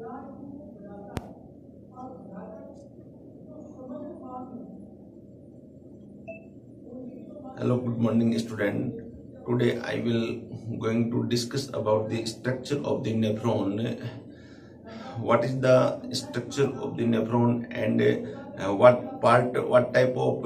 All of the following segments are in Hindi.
Hello, good morning, student. Today I will going to discuss about the structure of the nephron. What is the structure of the nephron and what type of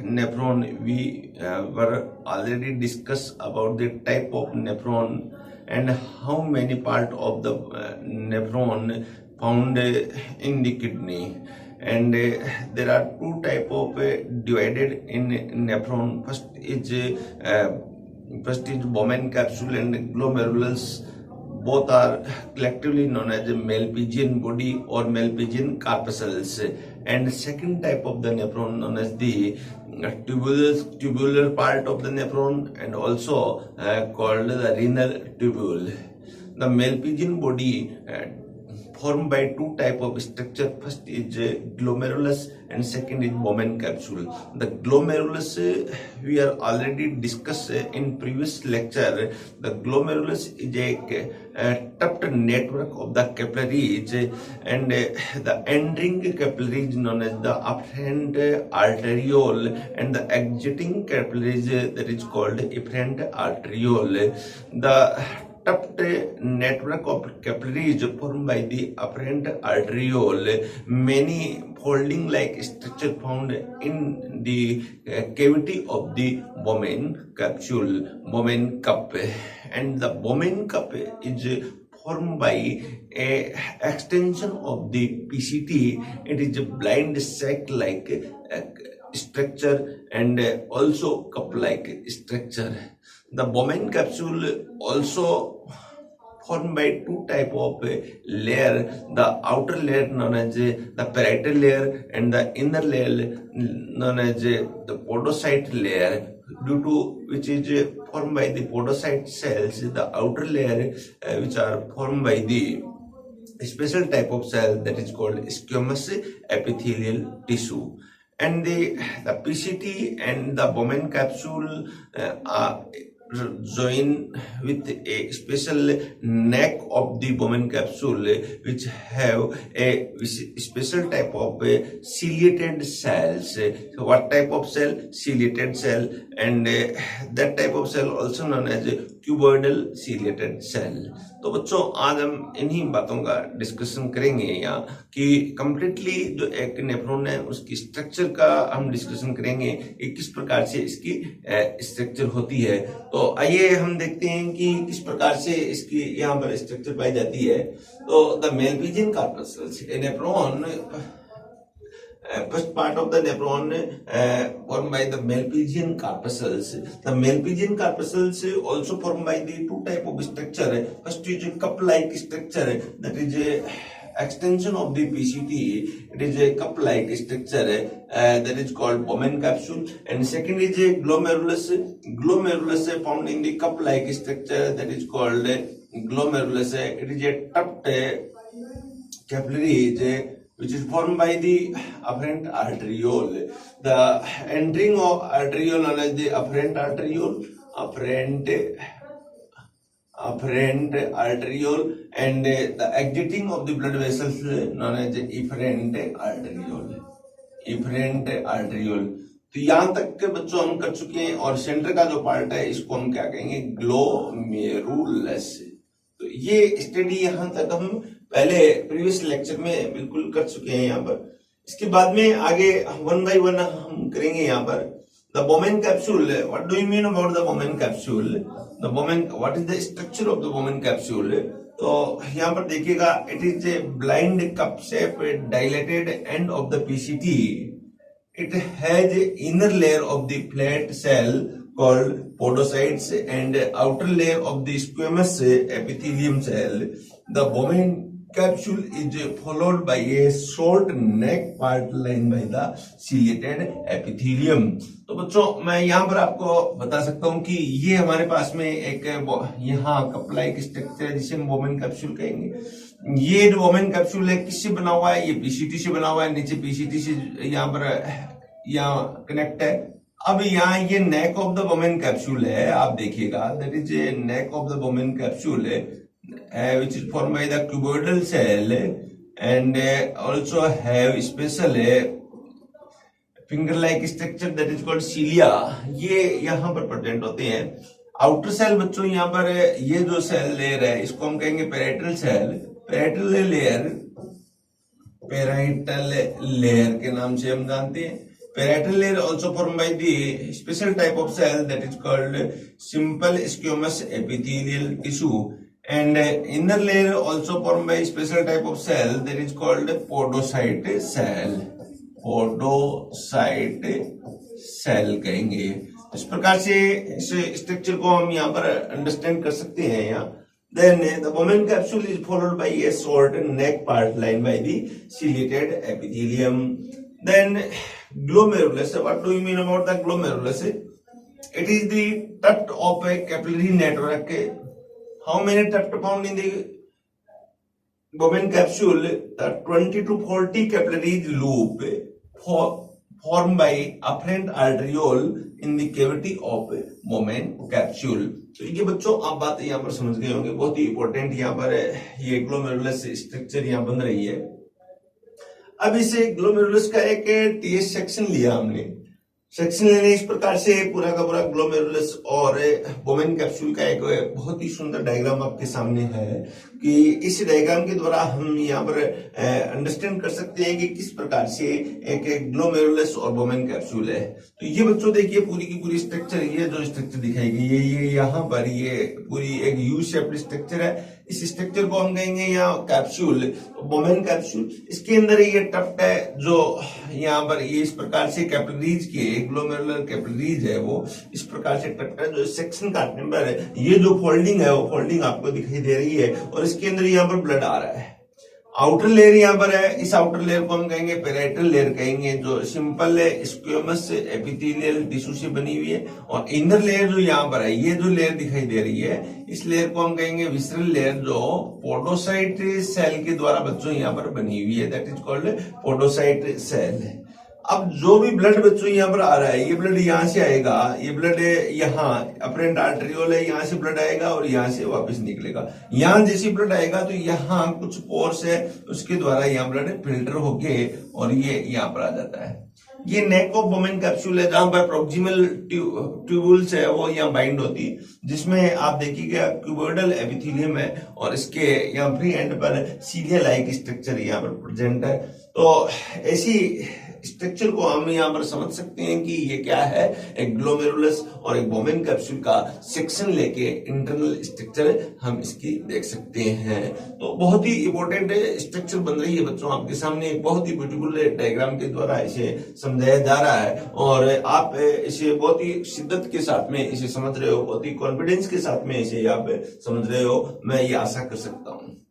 nephron we were already discussed about the type of nephron and how many part of the nephron found in the kidney. And there are two type of divided in nephron. First is Bowman capsule and glomerulus. Both are collectively known as Malpighian body or Malpighian corpuscles. And second type of the nephron known as the tubular part of the nephron and also called the renal tubule. The Malpighian body formed by two type of structure. First is glomerulus and second is Bowman capsule. The glomerulus we are already discussed in previous lecture. The glomerulus is a tuft network of the capillaries and the entering capillaries known as the afferent arteriole and the exiting capillaries that is called efferent arteriole. The tuft network of capillaries formed by the afferent arteriole, many folding like structure found in the cavity of the Bowman capsule, Bowman cup. And the Bowman cup is formed by a extension of the PCT. It is a blind sac like structure and also cup like structure. The Bowman capsule also formed by two type of layer, the outer layer known as the parietal layer and the inner layer known as the podocyte layer, due to which is formed by the podocyte cells. The outer layer which are formed by the special type of cell that is called squamous epithelial tissue. And the PCT and the Bowman capsule are join with a special neck of the Bowman capsule which have a special type of ciliated cells. So what type of cell? Ciliated cell, and that type of cell also known as cuboidal ciliated cell. तो बच्चों आज हम इन्हीं बातों का डिस्कशन करेंगे यहाँ कि कंप्लीटली जो एक नेफ्रॉन है उसकी स्ट्रक्चर का हम डिस्कशन करेंगे कि किस प्रकार से इसकी स्ट्रक्चर होती है। तो आइए हम देखते हैं कि किस प्रकार से इसकी यहाँ पर स्ट्रक्चर पाई जाती है। तो the Malpighian corpuscles, a nephron, first part of the nephron formed by the Malpighian corpuscles. The Malpighian corpuscles also formed by the two type of structure. First is a cup-like structure, that is a extension of the PCT. It is a cup-like structure that is called Bowman capsule. And second is a glomerulus. Glomerulus found in the cup-like structure that is called glomerulus. It is a tuft capillary which is formed by the afferent arteriole. The entering of arteriole known as the afferent arteriole, afferent arteriole, and the exiting of the blood vessels known as efferent arteriole, efferent arteriole. तो यहाँ तक के बच्चों हम कर चुके हैं और सेंटर का जो पार्ट है इसको हम क्या कहेंगे? ग्लोमेरुलस। तो ये स्टडी यहाँ तक हम पहले प्रीवियस लेक्चर में बिल्कुल कर चुके हैं यहाँ पर। इसके बाद में आगे वन बाय वन हम करेंगे यहाँ पर। The Bowman capsule, what do you mean about the Bowman capsule? The Bowman, what is the structure of the Bowman capsule? तो यहाँ पर देखिएगा, it is a blind cup shape dilated end of the PCT. It has inner layer of the flat cell called podocytes and outer layer of the squamous epithelium cell. The Bowman capsule is followed by a short neck part lined by the ciliated epithelium. तो बच्चों मैं यहाँ पर आपको बता सकता हूँ कि ये हमारे पास में एक यहाँ कप-लाइक स्ट्रक्चर है जिसे हम Bowman कैप्सूल कहेंगे। ये जो Bowman कैप्सूल है किससे बना हुआ है? ये PCT से बना हुआ है, नीचे PCT से यहाँ पर यहाँ कनेक्ट है। अब यहाँ ये neck of the Bowman capsule है, आप देखिएगा, that is neck of the Bowman capsule है। which is formed by the cuboidal cell and also have special finger like structure that is called cilia, ये यहाँ पर प्रेजेंट होते हैं। आउटर सेल बच्चों यहाँ पर ये जो सेल लेयर है इसको हम कहेंगे पेराइटल सेल। पेराइटल लेयर के नाम से हम जानते हैं। Parietal layer also form by the special type of cell that is called simple squamous epithelial tissue and inner layer also formed by special type of cell that is called podocyte cell। Podocyte cell कहेंगे। इस प्रकार से इस स्ट्रक्चर को हम यहाँ पर अंडरस्टैंड कर सकते हैं। यहाँ then the woman capsule is followed by a short neck part lined by the ciliated epithelium। then glomerulus, what do you mean about the glomerulus? It is the tuft of a capillary network। how many tuft found in the woman capsule? The 20 to 40 capillary loop formed by afferent arteriole in the cavity of woman capsule। तो ये बच्चों आप बात यहाँ पर समझ गए होंगे, बहुत ही इंपॉर्टेंट यहाँ पर ये ग्लोमेरुलस स्ट्रक्चर यहाँ बन रही है। अब इसे ग्लोमेरुलस का एक टीएस सेक्शन लिया हमने। सेक्शन लेने इस प्रकार से पूरा का पूरा ग्लोमेरुलस और वोमेन कैप्सूल का एक बहुत ही सुंदर डायग्राम आपके सामने है कि इस डायग्राम के द्वारा हम यहाँ पर अंडरस्टैंड कर सकते हैं कि किस प्रकार से एक ग्लोमेरुलस और वोमेन कैप्सूल है। तो ये बच्चों देखिए पूरी की पूरी स्ट्रक्चर, ये जो स्ट्रक्चर दिखाई गई है ये यहाँ पर ये पूरी एक यू शेप्ड स्ट्रक्चर है। इस स्ट्रक्चर को हम कहेंगे यहाँ कैप्सूल, वोमेन कैप्सूल। इसके अंदर ये टफ्ट है जो यहाँ पर ये इस प्रकार से कैपिलरीज के ग्लोमेरुलर कैपिलरीज है वो इस प्रकार से टफ्ट है। जो सेक्शन काटने पर ये जो फोल्डिंग है वो फोल्डिंग आपको दिखाई दे रही है और इसके अंदर यहाँ पर ब्लड आ रहा है। आउटर लेयर यहाँ पर है, इस आउटर लेयर को हम कहेंगे पेराइटल लेयर कहेंगे जो सिंपल स्क्वेमस एपिथेलियल टिश्यू से बनी हुई है। और इनर लेयर जो यहाँ पर है ये जो लेयर दिखाई दे रही है इस लेयर को हम कहेंगे विसरल लेयर जो पोडोसाइट सेल के द्वारा बच्चों यहाँ पर बनी हुई है, that is called podocyte cell. अब जो भी ब्लड बच्चों यहाँ पर आ रहा है ये ब्लड यहाँ से आएगा, ये ब्लड यहाँ अफरेंट आर्टेरियोल है, यहाँ से ब्लड आएगा और यहाँ से वापस निकलेगा। यहाँ जैसे ब्लड आएगा तो यहाँ कुछ पोर्स है उसके द्वारा यहाँ ब्लड फिल्टर होके और ये यहाँ पर आ जाता है। ये नेक ऑफ वोमेन कैप्सूल है जहां पर प्रोक्सिमल ट्यूबुल्स है वो यहाँ बाइंड होती है, जिसमें आप देखिएगा क्यूबोइडल एपिथेलियम है और इसके यहाँ फ्री एंड पर सीलिया लाइक स्ट्रक्चर यहाँ पर प्रेजेंट है। तो ऐसी स्ट्रक्चर को हम यहाँ पर समझ सकते हैं कि ये क्या है, एक ग्लोमेरुलस और एक वोमेन कैप्सूल का सेक्शन लेके इंटरनल स्ट्रक्चर हम इसकी देख सकते हैं। तो बहुत ही इंपॉर्टेंट स्ट्रक्चर बन रही है बच्चों आपके सामने, एक बहुत ही ब्यूटीफुल डायग्राम के द्वारा इसे समझाया जा रहा है और आप इसे बहुत ही शिद्दत के साथ में इसे समझ रहे हो, बहुत ही कॉन्फिडेंस के साथ में इसे आप समझ रहे हो, मैं ये आशा कर सकता हूँ।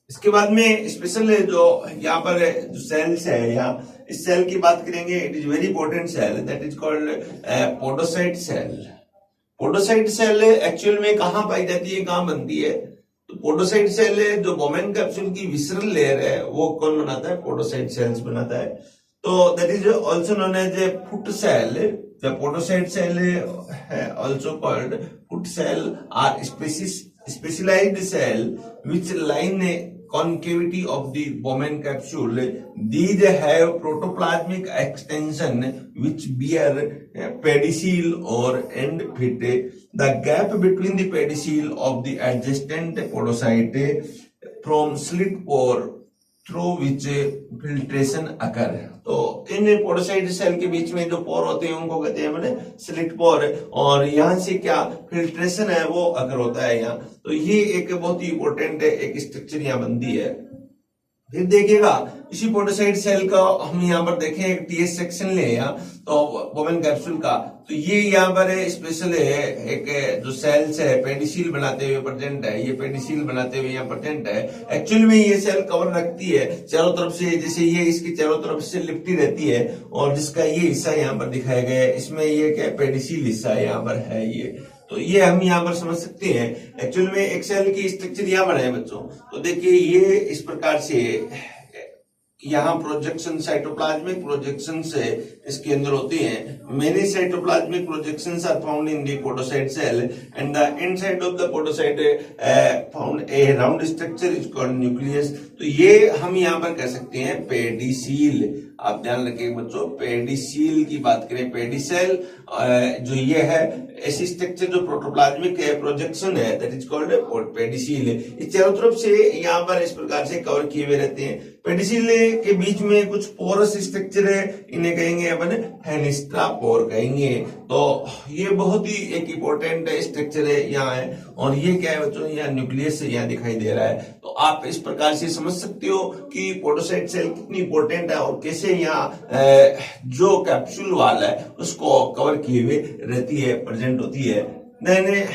इसके बाद में स्पेशल जो यहाँ पर जो सेल्स है, यहाँ इस सेल की बात करेंगे, it is very important cell that is called podocyte cell. Podocyte cell actual में कहाँ पाई जाती है, कहाँ बनती है? तो पोडोसाइट सेल जो वोमेन कैप्सूल की विसरल लेयर है वो कौन बनाता है? पोडोसाइट सेल्स बनाता है। तो that is also known as a foot cell. The podocyte cell also called foot cell are specialized cell which line a concavity of the Bowman capsule. These have protoplasmic extension which bear pedicel or end fit. The gap between the pedicel of the adjacent podocyte from slit pore through which filtration occur. तो इन पोडोसाइट सेल के बीच में जो पोर होते हैं उनको कहते हैं मैंने स्लिट पोर, और यहाँ से क्या फिल्ट्रेशन है वो अगर होता है यहाँ। तो ये एक बहुत ही इंपॉर्टेंट एक स्ट्रक्चर यहाँ बनती है। फिर देखिएगा इसी पोडोसाइट सेल का हम यहाँ पर देखें एक टीएस सेक्शन ले यहाँ तो वोमेन कैप्सूल का, तो ये यहाँ पर स्पेशल है एक जो सेल्स है पेडिसील बनाते हुए प्रेजेंट है, ये पेडिसील बनाते हुए यहाँ प्रेजेंट है। एक्चुअली में ये सेल कवर रखती है चारों तरफ से, जैसे ये इसकी चारों तरफ से लिपटी रहती है और जिसका ये हिस्सा यहाँ पर दिखाया गया है इसमें ये क्या पेडिसील हिस्सा यहाँ पर है ये। तो ये हम यहाँ पर समझ सकते हैं एक्चुअल में एक सेल की स्ट्रक्चर यहाँ पर है बच्चों। तो देखिए ये इस प्रकार से यहाँ प्रोजेक्शन साइटोप्लाज्मिक प्रोजेक्शन से इसके अंदर होती हैं। Many cytoplasmic projections are found in the podocyte cell and the inside of the podocyte found a round structure is called nucleus. तो ये हम यहाँ पर कह सकते हैं पेडिसील। आप ध्यान रखिए बच्चों, पेडिसील की बात करें, पेडिसेल जो ये है ऐसी स्ट्रक्चर जो प्रोटोप्लाज्मिक है प्रोजेक्शन है, दैट इज कॉल्ड पेडिसील। इस चारों तरफ से यहाँ पर इस प्रकार से कवर किए हुए रहते हैं। पेडिसील के बीच में कुछ पोरस स्ट्रक्चर है, इन्हें कहेंगे अपन हेनिस्ट्रापोर कहेंगे। तो ये बहुत ही एक इंपॉर्टेंट स्ट्रक्चर है यहाँ है, और ये क्या है बच्चों, यहाँ न्यूक्लियस यहाँ दिखाई दे रहा है। तो आप इस प्रकार से समझ सकते हो कि पोडोसाइट सेल कितनी इंपॉर्टेंट है और कैसे यहाँ जो कैप्सूल वाल है उसको कवर किए हुए रहती है, प्रेजेंट होती है। देन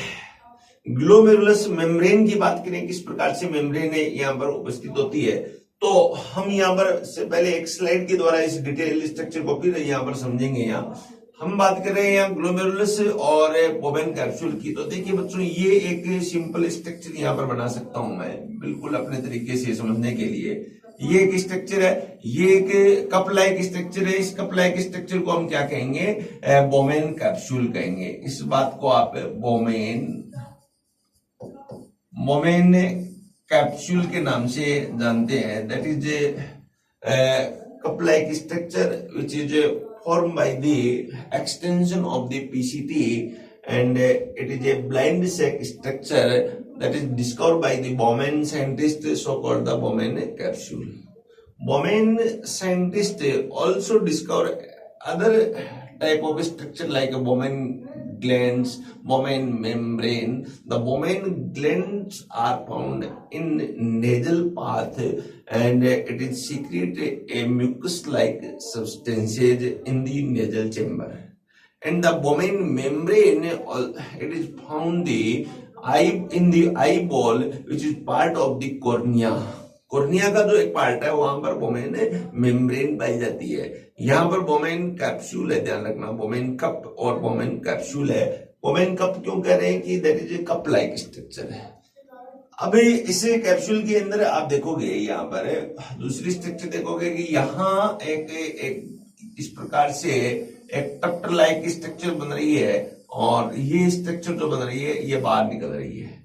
ग्लोमेरुलस मेम्ब्रेन की बात करें, किस प्रकार से मेम्ब्रेन यहाँ पर उपस्थित होती है, तो हम यहाँ पर से पहले एक स्लाइड के द्वारा इस डिटेल स्ट्रक्चर को फिर यहाँ पर समझेंगे। यहाँ हम बात कर रहे हैं यहाँ ग्लोमेरुलस और बोवेन कैप्सूल की। तो देखिए बच्चों, ये एक सिंपल स्ट्रक्चर यहाँ पर बना सकता हूं मैं बिल्कुल अपने तरीके से समझने के लिए। ये एक स्ट्रक्चर है, ये एक कप लाइक स्ट्रक्चर है। इस कप लाइक स्ट्रक्चर को हम क्या कहेंगे, बोवेन कैप्सूल कहेंगे। इस बात को आप बोवेन कैप्सूल के नाम से जानते हैं। That is cup like structure which is formed by the extension of the PCT, and it is a blind sac structure that is discovered by the Bowman scientist, so called the Bowman capsule. Bowman scientist also discover other type of structure like Bowman glands, Bowman membrane. The Bowman glands are found in nasal path and it is secrete a mucus-like substances in the nasal chamber. And the Bowman membrane, it is found in the eyeball, which is part of the cornea. Cornea का जो एक पार्ट है वहां पर बोमेन मेम्ब्रेन पाई जाती है। यहाँ पर बोमेन कैप्सूल है, ध्यान रखना, बोमेन कप और बोमेन कैप्सूल है। बोमेन कप क्यों कह रहे हैं कि that is a cup like structure है। अभी इस कैप्सूल के अंदर आप देखोगे, यहाँ पर दूसरी स्ट्रक्चर देखोगे कि यहाँ एक इस प्रकार से एक टप्ट लाइक स्ट्रक्चर बन रही है, और ये स्ट्रक्चर जो बन रही है ये बाहर निकल रही है।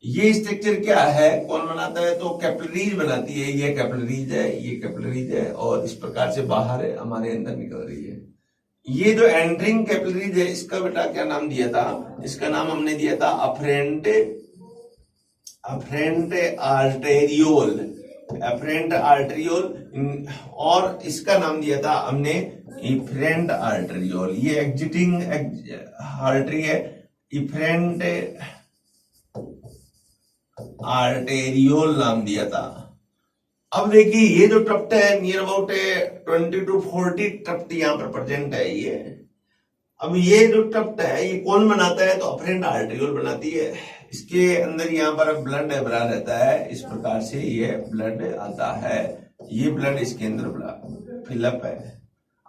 ये स्ट्रक्चर क्या है, कौन बनाता है, तो कैपिलरीज बनाती है। ये कैपिलरीज है, ये कैपिलरीज है, और इस प्रकार से बाहर हमारे अंदर निकल रही है। ये जो एंट्रिंग कैपिलरीज है, इसका बेटा क्या नाम दिया था, इसका नाम हमने दिया था अफरेंट आर्टेरियोल, एफरेंट आर्टेरियोल, और इसका नाम दिया था हमने इफरेंट आर्टेरियोल। ये एग्जिटिंग आर्टरी है, इफरेंट आर्टेरियोल नाम दिया था। अब देखिए ये जो ट्रप्ट है नियर अबाउट 20 to 40 ट्रप्ट यहाँ पर प्रेजेंट है। ये अब ये जो ट्रप्ट है ये कौन बनाता है, तो अफरेंट आर्टेरियोल बनाती है। इसके अंदर यहाँ पर ब्लड भरा रहता है, इस प्रकार से ये ब्लड आता है, ये ब्लड इसके अंदर फिलअप है।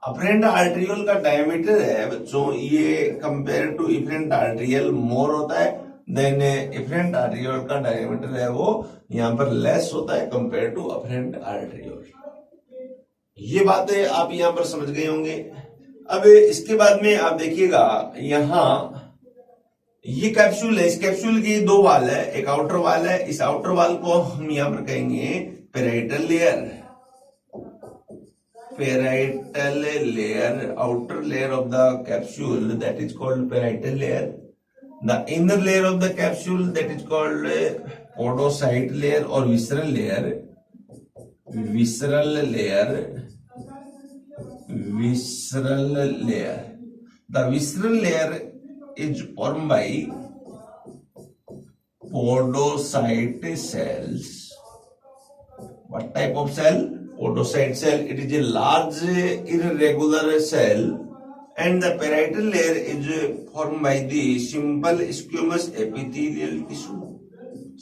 अफरेंट आर्टेरियोल का डायमीटर है बच्चों, ये कंपेयर टू इफरेंट आर्टेरियल मोर होता है, देन इफरेंट आर्टेरियोल का डायमीटर है वो यहाँ पर लेस होता है कंपेयर टू अफरेंट आर्टेरियोल। ये बातें आप यहाँ पर समझ गए होंगे। अब इसके बाद में आप देखिएगा यहाँ ये कैप्सूल है, इस कैप्सूल की दो वाल है, एक आउटर वाल है, इस आउटर वाल को हम यहाँ पर कहेंगे parietal layer, parietal layer, outer layer of the capsule that is called parietal layer. The inner layer of the capsule that is called podocyte layer or visceral layer. Visceral layer. The visceral layer is formed by podocyte cells. What type of cell? Podocyte cell. It is a large irregular cell. And the parietal layer is formed by the simple squamous epithelial tissue.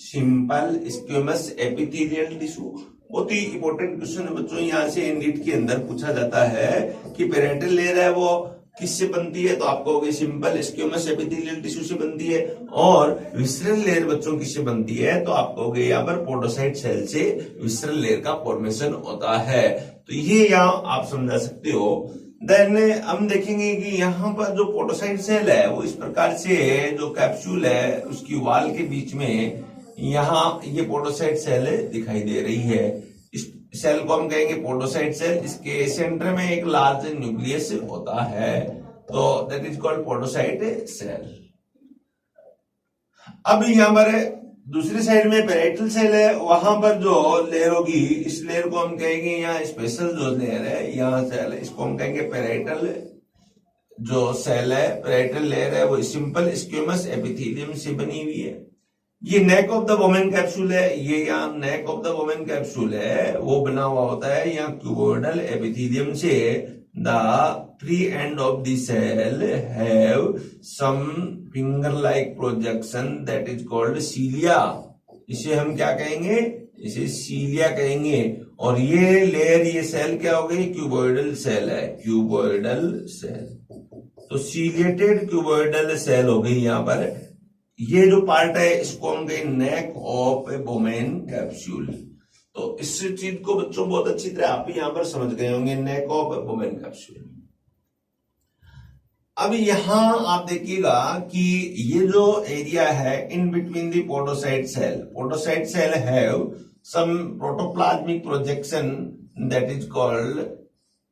Simple squamous epithelial tissue बहुत ही इंपॉर्टेंट क्वेश्चन है बच्चों, यहाँ से नीट के अंदर पूछा जाता है कि पेराइटल लेयर है वो किससे बनती है, तो आपको होगी सिंपल स्क्यूमस एपिथेलियल टिश्यू से बनती है। और विसरल लेयर बच्चों किससे बनती है, तो आपको होगी यहाँ पर पोडोसाइट सेल से विसरल लेयर का फॉर्मेशन होता है। तो ये यहाँ आप समझा सकते हो। देन हम देखेंगे कि यहाँ पर जो पोडोसाइट सेल है वो इस प्रकार से है, जो कैप्सूल है उसकी वॉल के बीच में यहाँ ये पोडोसाइट सेल दिखाई दे रही है। इस सेल को हम कहेंगे पोडोसाइट सेल। इसके सेंटर में एक लार्ज न्यूक्लियस होता है, तो that is called podocyte cell. अब यहाँ पर दूसरी साइड में पेराइटल सेल है, वहां पर जो लेयर होगी इस लेयर को हम कहेंगे यहाँ स्पेशल जो लेयर है, यहाँ सेल है, इसको हम कहेंगे पेराइटल जो सेल है, पेराइटल लेयर है वो सिंपल स्क्यूमस एपिथेलियम से बनी हुई है। ये नेक ऑफ द वोमेन कैप्सूल है, ये यहाँ नेक ऑफ द वोमेन कैप्सूल है वो बना हुआ होता है यहाँ क्यूबोइडल एपिथेलियम से। The free end of the cell have some finger like projection that is called cilia. इसे हम क्या कहेंगे, इसे सीलिया कहेंगे। और ये लेयर, ये सेल क्या हो गई, क्यूबोइडल सेल है, क्यूबोइडल सेल। तो सीलिएटेड क्यूबोइडल सेल हो गई यहाँ पर। ये जो पार्ट है इसको हम कहें नेक ऑफ ए वोमेन कैप्सूल। तो इस चीज को बच्चों बहुत अच्छी तरह आप यहाँ पर समझ गए होंगे, नेक ऑफ ए वोमेन कैप्सूल। अब यहां आप देखिएगा कि ये जो एरिया है in between the podocyte cell have some protoplasmic projection that is called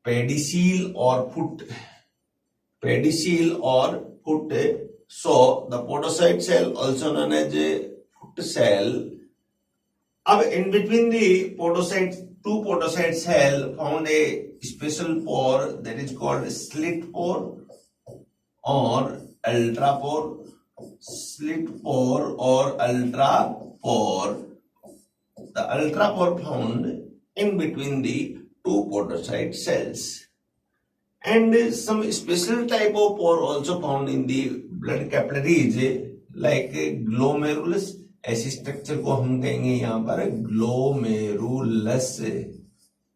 pedicel और फुट, पेडिसील और foot. So the podocyte cell also known as a foot cell. अब in between the podocyte, two podocyte cell found a special pore that is called slit pore or ultrapore. Slit pore or ultrapore. The ultrapore found in between the two podocyte cells. And some special type of pore also found in the blood capillaries like glomerulus। ऐसी स्ट्रक्चर को हम कहेंगे यहाँ पर ग्लोमेरुलस।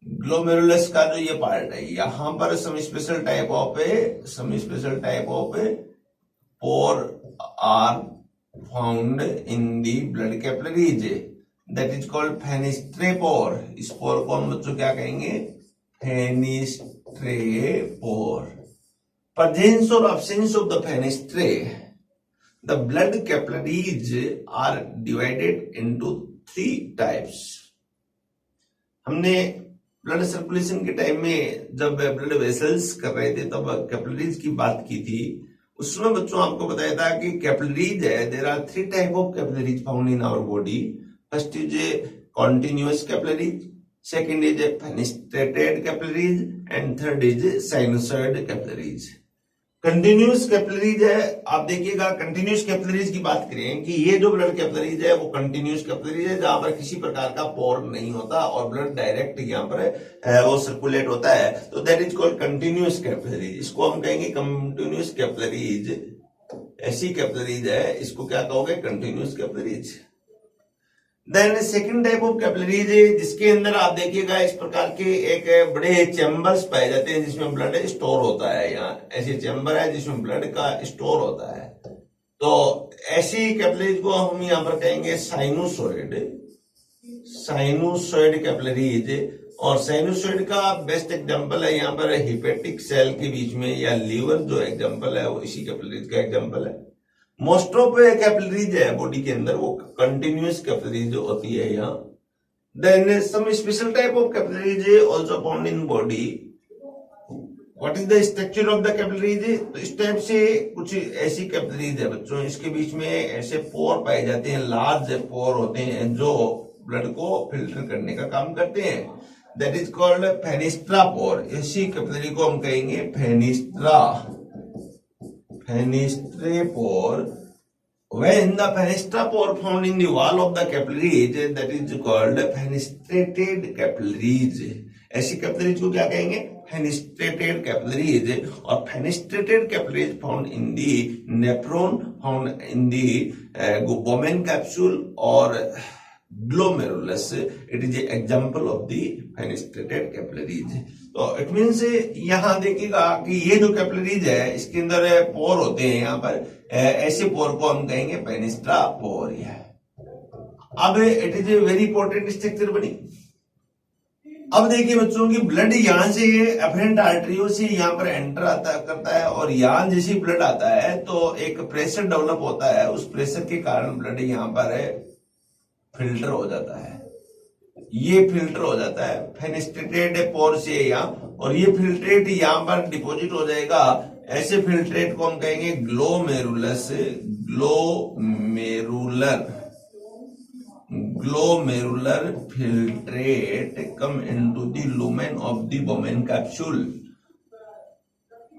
ग्लोमेरुलस का जो ये पार्ट है यहाँ पर some special type of pore are found in the blood capillaries that is called fenestrae pore. इस पोर को हम बच्चों क्या कहेंगे, fenestrae pore. Presence or absence of the fenestrae, the blood capillaries are divided into 3 types. हमने ब्लड सर्कुलेशन के टाइम में जब ब्लड वेसल्स कर रहे थे तब कैपिलरीज की बात की थी। उसमें बच्चों आपको बताया था कि कैपिलरीज है, there are 3 type of capillaries found in our body. First is continuous capillaries, second is fenestrated capillaries and third is sinusoid capillaries। Continuous capillaries है, आप देखिएगा कंटिन्यूस कैपिलरीज की बात करें कि ये जो ब्लड कैपिलरीज है वो कंटिन्यूस कैपिलरीज है जहां पर किसी प्रकार का पोर नहीं होता और ब्लड डायरेक्ट यहाँ पर वो सर्कुलेट होता है, तो that is called continuous capillaries. इसको हम कहेंगे कंटिन्यूस कैपिलरीज। ऐसी कैपिलरीज है, इसको क्या कहोगे, continuous capillaries. Then second type of capillaries जिसके अंदर आप देखिएगा इस प्रकार के एक बड़े चैम्बर्स पाए जाते हैं जिसमें ब्लड स्टोर होता है। यहाँ ऐसे चैम्बर है जिसमें ब्लड का स्टोर होता है। तो ऐसी कैपिलरीज को हम यहाँ पर कहेंगे साइनुसॉइड, साइनुसॉइड कैपिलरीज। और साइनुसॉइड का बेस्ट एग्जांपल है यहाँ पर हिपेटिक सेल के बीच में या लीवर जो एग्जांपल है वो इसी कैपिलरीज का एग्जांपल है। मोस्ट ऑफ कैपिलरीज है बॉडी के अंदर वो कंटिन्यूअस कैपिलरीज होती है यहाँ। Then some special type of capillaries also found in body. What is the structure of the capillaries, तो इस टाइप से कुछ ऐसी कैपिलरीज है बच्चों, इसके बीच में ऐसे पोर पाए जाते हैं, लार्ज पोर होते हैं जो ब्लड को फिल्टर करने का काम करते हैं। दैट इज कॉल्ड फेनिस्ट्रा पोर। इसी कैपिलरी को हम कहेंगे फेनिस्ट्रा, fenestrae pore। When the fenestra pore found in the wall of the capillaries that is called fenestrated capillaries। ऐसी कैपिलरीज को क्या कहेंगे, fenestrated capillaries। और fenestrated capillaries found in the nephron, found in the Bowman capsule और glomerulus. It is an example of the fenestrated capillaries. तो इट मीन्स यहाँ देखिएगा कि ये जो कैपिलरीज है इसके अंदर पोर होते हैं, यहाँ पर ऐसे पोर को हम कहेंगे फेनिस्ट्रा पोर। अब it is a very important structure बनी। अब देखिए बच्चों की ब्लड यहां से एफरेंट आर्टरियों से यहाँ पर एंटर आता करता है और यहाँ जैसे ब्लड आता है तो एक प्रेशर डेवलप होता है, उस प्रेशर के कारण ब्लड यहाँ पर फिल्टर हो जाता है, ये फिल्टर हो जाता है फेनेस्ट्रेटेड पोर से यहाँ, और ये फिल्ट्रेट यहाँ पर डिपॉजिट हो जाएगा। ऐसे फिल्ट्रेट को हम कहेंगे glomerulus, glomerular filtrate come into the lumen of the Bowman capsule।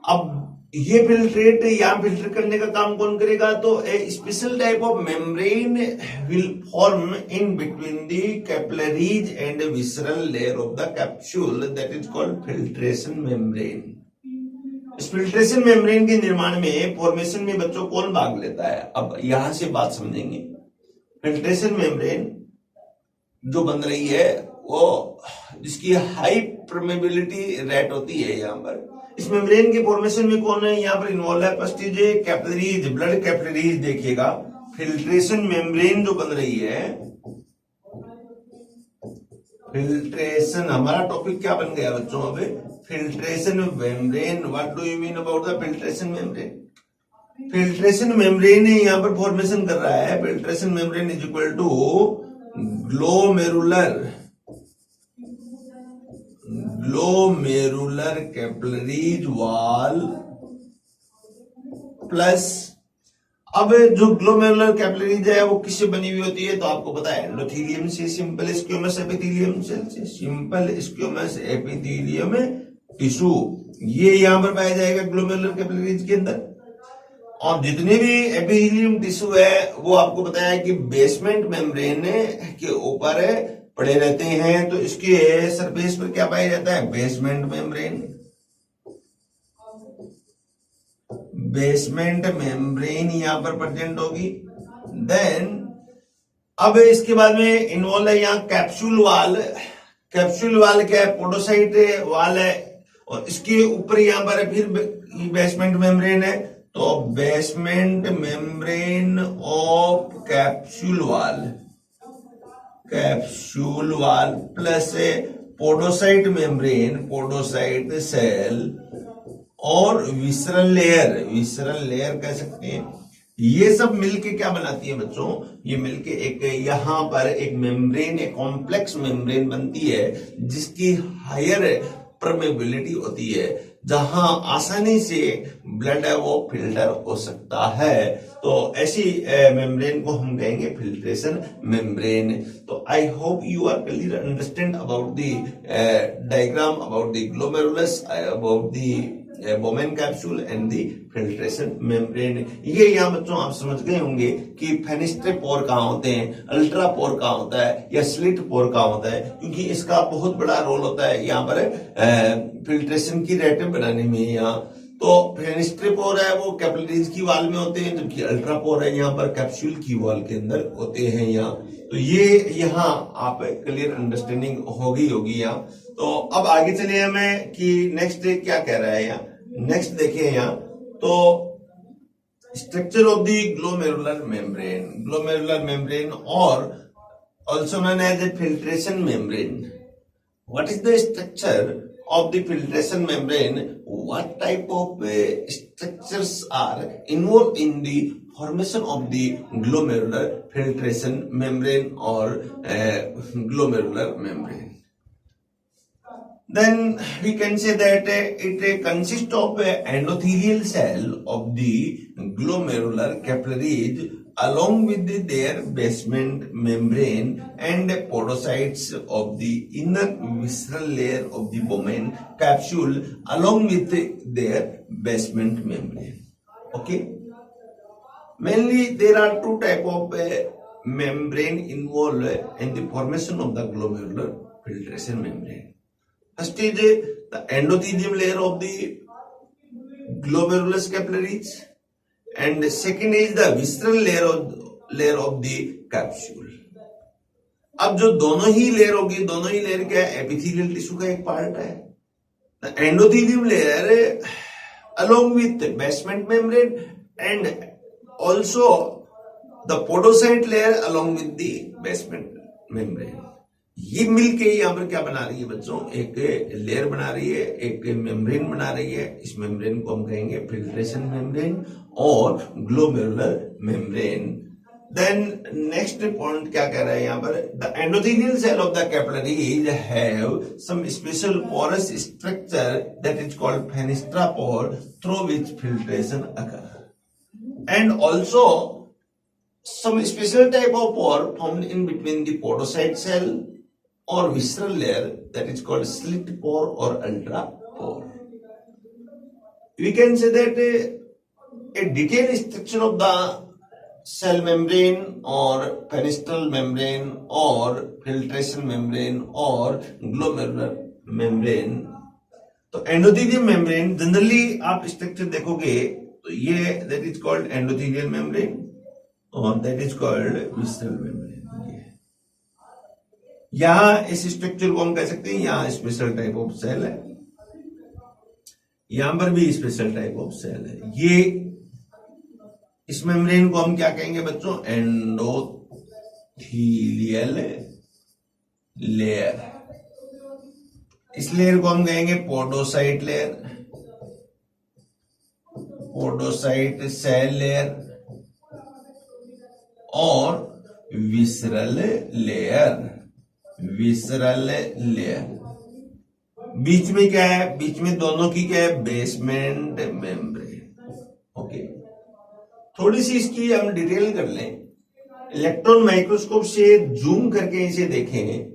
अब ये फिल्ट्रेट यहाँ फिल्टर करने का काम कौन करेगा? तो a special type of membrane will form in between the capillaries and visceral layer of the capsule, that is called filtration membrane. इस फिल्ट्रेशन मेम्ब्रेन के निर्माण में, फॉर्मेशन में बच्चों कौन भाग लेता है? अब यहां से बात समझेंगे। फिल्ट्रेशन मेम्ब्रेन जो बन रही है वो जिसकी हाई परमेबिलिटी रेट होती है यहाँ पर, इस मेम्ब्रेन के फॉर्मेशन में कौन है यहाँ पर इन्वॉल्व है? First is capillaries, blood capillaries. देखिएगा फिल्ट्रेशन मेम्ब्रेन जो बन रही है, फिल्ट्रेशन हमारा टॉपिक क्या बन गया बच्चों? अब filtration membrane. What do you mean about the filtration membrane? Filtration membrane यहाँ पर फॉर्मेशन कर रहा है। Filtration membrane is equal to glomerular capillaries wall plus, अब जो ग्लोमेरुलर कैपिलरीज है वो किससे बनी हुई होती है? तो आपको पता है एंडोथेलियम से, सिंपल स्क्यूमस एपिथेलियम सेल से, सिंपल स्क्यूमस एपिथेलियम टिश्यू, ये यहां पर पाया जाएगा ग्लोमेरुलर कैपिलरीज के अंदर। और जितने भी एपिथेलियम टिश्यू है वो आपको पता है कि बेसमेंट मेम्ब्रेन के ऊपर पड़े रहते हैं, तो इसके सरफेस पर क्या पाया जाता है? Basement membrane. बेसमेंट मेम्ब्रेन यहां पर प्रेजेंट होगी। देन अब इसके बाद में इन्वॉल्व है यहाँ कैप्सूल वाल। कैप्सूल वाल क्या है? पोडोसाइट वाल है, और इसके ऊपर यहां पर फिर बेसमेंट मेम्ब्रेन है, तो basement membrane of capsule wall plus podocyte membrane, podocyte cell, और विसरल लेयर कह सकते हैं। ये सब मिलके क्या बनाती है बच्चों? ये मिलके एक यहां पर एक मेम्ब्रेन, एक कॉम्प्लेक्स मेम्ब्रेन बनती है जिसकी हायर परमेबिलिटी होती है, जहां आसानी से ब्लड है वो फिल्टर हो सकता है। तो ऐसी मेम्ब्रेन को हम कहेंगे फिल्ट्रेशन मेम्ब्रेन। तो I hope you are clear understand about the diagram, about the glomerulus, about the Bowman capsule and the filtration membrane. ये यहाँ बच्चों आप समझ गए होंगे कि फेनिस्ट्रे पोर कहाँ होते हैं, अल्ट्रा पोर कहाँ होता है, या स्लिट पोर कहाँ होता है, क्योंकि इसका बहुत बड़ा रोल होता है यहाँ पर फिल्ट्रेशन की रेट बनाने में। यहाँ तो फेनिस्ट्रे पोर है वो कैपिलरीज की वाल में होते हैं, जबकि अल्ट्रा पोर है यहाँ पर कैप्सूल की वाल के अंदर होते हैं यहाँ। तो ये यहाँ आप क्लियर अंडरस्टैंडिंग होगी यहाँ। तो अब आगे चलिए हमें कि नेक्स्ट क्या कह रहा है यहाँ। नेक्स्ट देखिए यहाँ, तो structure of the glomerular membrane और also known as a filtration membrane. What is the structure of the filtration membrane? What type of structures are involved in the formation of the glomerular filtration membrane or glomerular membrane? Then we can say that it consists of endothelial cell of the glomerular capillaries along with their basement membrane and podocytes of the inner visceral layer of the Bowman capsule along with their basement membrane. Okay. Mainly there are two type of membrane involved in the formation of the glomerular filtration membrane. First is the endothelium layer of the glomerulus capillaries, and second is the visceral layer of the capsule. अब जो दोनों ही लेयर होगी, दोनों ही लेयर क्या है, एपिथेलियल टिश्यू का एक पार्ट है। Endothelium layer along with basement membrane and also the podocyte layer along with the basement membrane, ये मिलके यहाँ पर क्या बना रही है बच्चों, एक लेयर बना रही है, एक मेम्ब्रेन बना रही है। इस मेम्ब्रेन को हम कहेंगे फिल्ट्रेशन मेम्ब्रेन और glomerular membrane. Then next point क्या कह रहा है यहाँ पर, the endothelial cell of the capillaries have some special porous structure that is called fenestra pore through which filtration occur and also some special type of pore formed in between the podocyte cell or visceral layer that is called slit pore or ultra pore. We can say that a detailed structure of the cell membrane or fenestral membrane or filtration membrane or glomerular membrane. तो एंडोथेलियल मेम्ब्रेन जनरली आप स्ट्रक्चर देखोगे तो ये that is called endothelial membrane और that is called visceral membrane. यहां इस स्ट्रक्चर को हम कह सकते हैं, यहां स्पेशल टाइप ऑफ सेल है, यहां पर भी स्पेशल टाइप ऑफ सेल है। ये इस मेम्ब्रेन को हम क्या कहेंगे बच्चों, एंडोथेलियल लेयर। इस लेयर को हम कहेंगे podocyte layer, podocyte cell layer और विसरल लेयर, विसरल लेयर। बीच में क्या है, बीच में दोनों की क्या है, बेसमेंट मेम्ब्रेन। ओके, थोड़ी सी इसकी हम डिटेल कर लें। इलेक्ट्रॉन माइक्रोस्कोप से जूम करके इसे देखें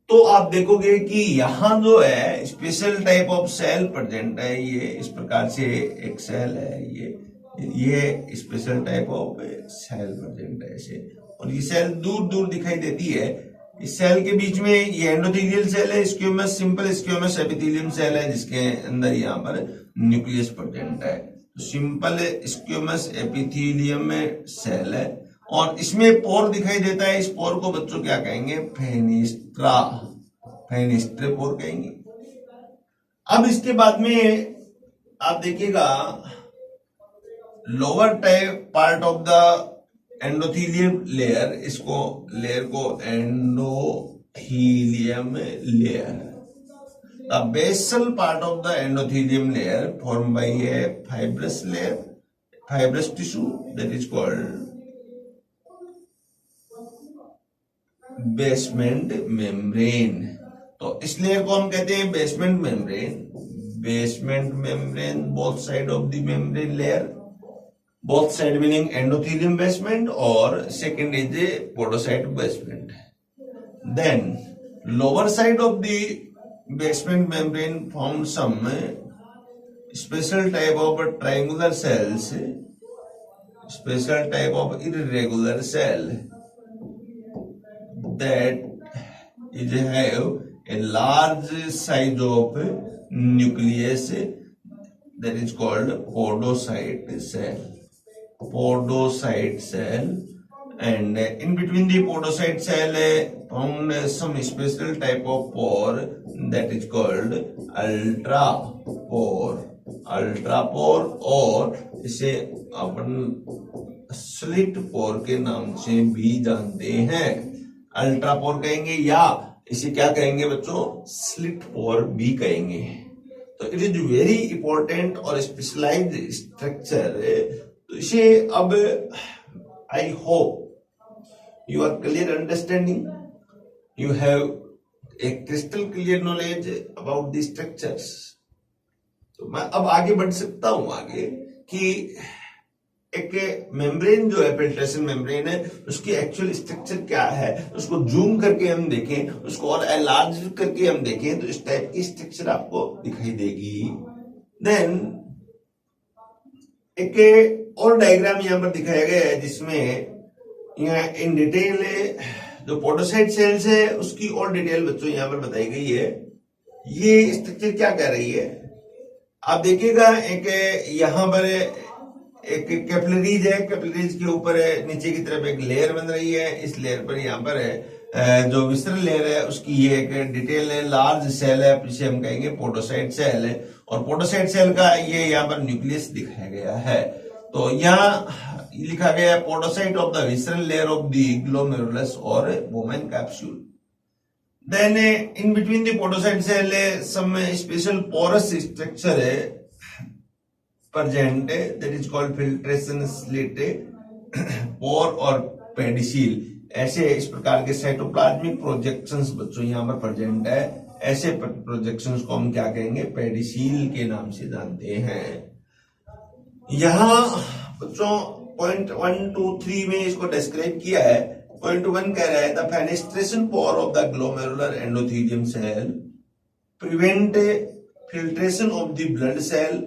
तो आप देखोगे कि यहां जो है special type of cell present है। ये इस प्रकार से एक सेल है, ये special type of cell present है ऐसे, और ये सेल दूर दूर दिखाई देती है। इस सेल के बीच में ये एंडोथेलियल सेल है, squamous, simple squamous epithelium cell है जिसके अंदर यहाँ पर न्यूक्लियस प्रेजेंट है। तो सिंपल स्क्यूमस एपिथेलियम सेल है और इसमें पोर दिखाई देता है। इस पोर को बच्चों क्या कहेंगे, फेनिस्ट्रा, फेनिस्ट्रे पोर कहेंगे। अब इसके बाद में आप देखिएगा lower type part of the endothelium layer, इसको लेयर को endothelium layer. The basal part of the endothelium layer form by a fibrous layer, fibrous tissue that is called basement membrane. तो इस लेयर को हम कहते हैं basement membrane. Basement membrane both side of the membrane layer, both side meaning endothelium basement or second is a podocyte basement. Then lower side of the basement membrane forms some special type of triangular cells, special type of irregular cell that is have a large size of nucleus that is called podocyte cell. Podocyte cell, and in between the podocyte cell found some special type of pore that is called ultrapore, ultrapore, और इसे अपन स्लिट पोर के नाम से भी जानते हैं। अल्ट्रापोर कहेंगे या इसे क्या कहेंगे बच्चों, स्लिट पोर भी कहेंगे। तो इट इज वेरी इंपॉर्टेंट और स्पेशलाइज्ड स्ट्रक्चर। तो इसे अब I hope you are clear understanding, you have a crystal clear knowledge about the structures. तो मैं अब आगे बढ़ सकता हूं आगे कि एक मेम्ब्रेन जो है, फिल्ट्रेशन मेम्ब्रेन है, उसकी एक्चुअल स्ट्रक्चर क्या है, उसको जूम करके हम देखें, उसको और एनलार्ज करके हम देखें तो इस टाइप की स्ट्रक्चर आपको दिखाई देगी। देन एक और डायग्राम यहां पर दिखाया गया है जिसमें यहाँ इन डिटेल जो पोडोसाइट सेल्स है उसकी और डिटेल बच्चों यहां पर बताई गई है। ये स्ट्रक्चर क्या कह रही है आप देखिएगा, एक यहां पर एक कैपिलरीज है, कैपिलरीज के ऊपर नीचे की तरफ एक लेयर बन रही है। इस लेयर पर यहाँ पर जो विसरल लेयर है उसकी ये एक डिटेल है, लार्ज सेल है, पीछे हम कहेंगे पोडोसाइट सेल है, और पोडोसाइट सेल का ये यहाँ पर न्यूक्लियस दिखाया गया है। तो यहाँ लिखा गया है podocyte of the visceral layer of the glomerulus और वोमेन capsule. Then in between the podocyte cell some special porous structure present that is called filtration slit, pore और पेडिसील। ऐसे इस प्रकार के साइटोप्लाज्मिक प्रोजेक्शंस बच्चों यहाँ पर प्रेजेंट है। ऐसे प्रोजेक्शंस को हम क्या कहेंगे, पेडिसील के नाम से जानते हैं। यहाँ बच्चों पॉइंट 1, 2, 3 में इसको डिस्क्राइब किया है। पॉइंट 1 कह रहा है the fenestration pore of the glomerular endothelium cell prevent filtration of the blood cell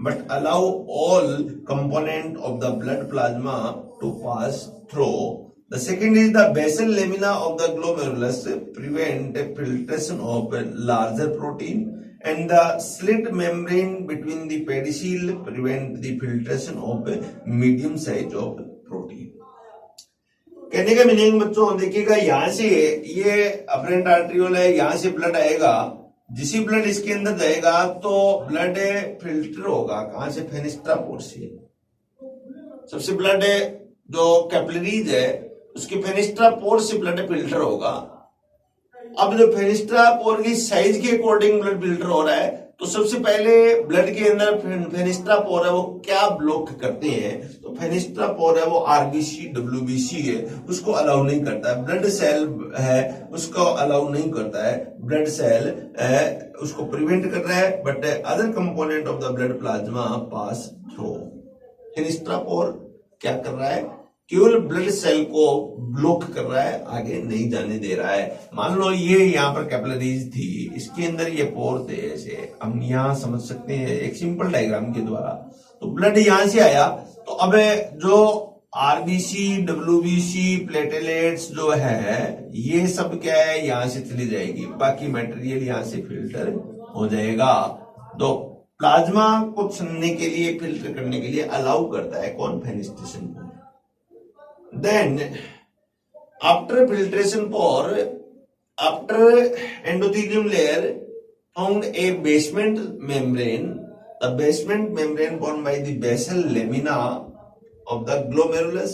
but allow all component of the blood plasma to pass through. The second is the basal lamina of the glomerulus prevent filtration of larger protein, and the slit membrane between the pedicel prevent the filtration of medium size of protein। कहने का मीनिंग बच्चों देखिएगा, यहाँ से ये अपरेंट आर्ट्रियोल है, यहाँ से ब्लड आएगा, जिसी ब्लड इसके अंदर जाएगा तो ब्लड फिल्टर होगा कहां से, फेनिस्ट्रा पोर से। सबसे ब्लड जो कैपिलरीज है उसकी फेनिस्ट्रा पोर से ब्लड फिल्टर होगा। अब जो फेनिस्ट्रा पोर की साइज के अकॉर्डिंग ब्लड फिल्टर हो रहा है, तो सबसे पहले ब्लड के अंदर फेनिस्ट्रा पोर है वो क्या ब्लॉक करते हैं, तो फेनिस्ट्रा पोर है वो आरबीसी डब्ल्यूबीसी है, उसको अलाउ नहीं करता है। ब्लड सेल है उसको अलाउ नहीं करता है, ब्लड सेल उसको प्रिवेंट कर रहा है, but other component of the blood plasma pass through. Fenestra pore क्या कर रहा है, केवल ब्लड सेल को ब्लॉक कर रहा है, आगे नहीं जाने दे रहा है। मान लो ये यहाँ पर कैपिलरीज थी, इसके अंदर ये पोर थे, ऐसे हम यहाँ समझ सकते हैं एक सिंपल डायग्राम के द्वारा। तो ब्लड यहां से आया, तो अब जो आरबीसी डब्ल्यूबीसी प्लेटलेट्स जो है ये सब क्या है, यहां से चली जाएगी, बाकी मटेरियल यहां से फिल्टर हो जाएगा। तो प्लाज्मा को छनने के लिए, फिल्टर करने के लिए अलाउ करता है कौन, fenestration pour. Then after filtration pore, after endothelium layer found a basement membrane, the basement membrane formed by the basal lamina of the glomerulus,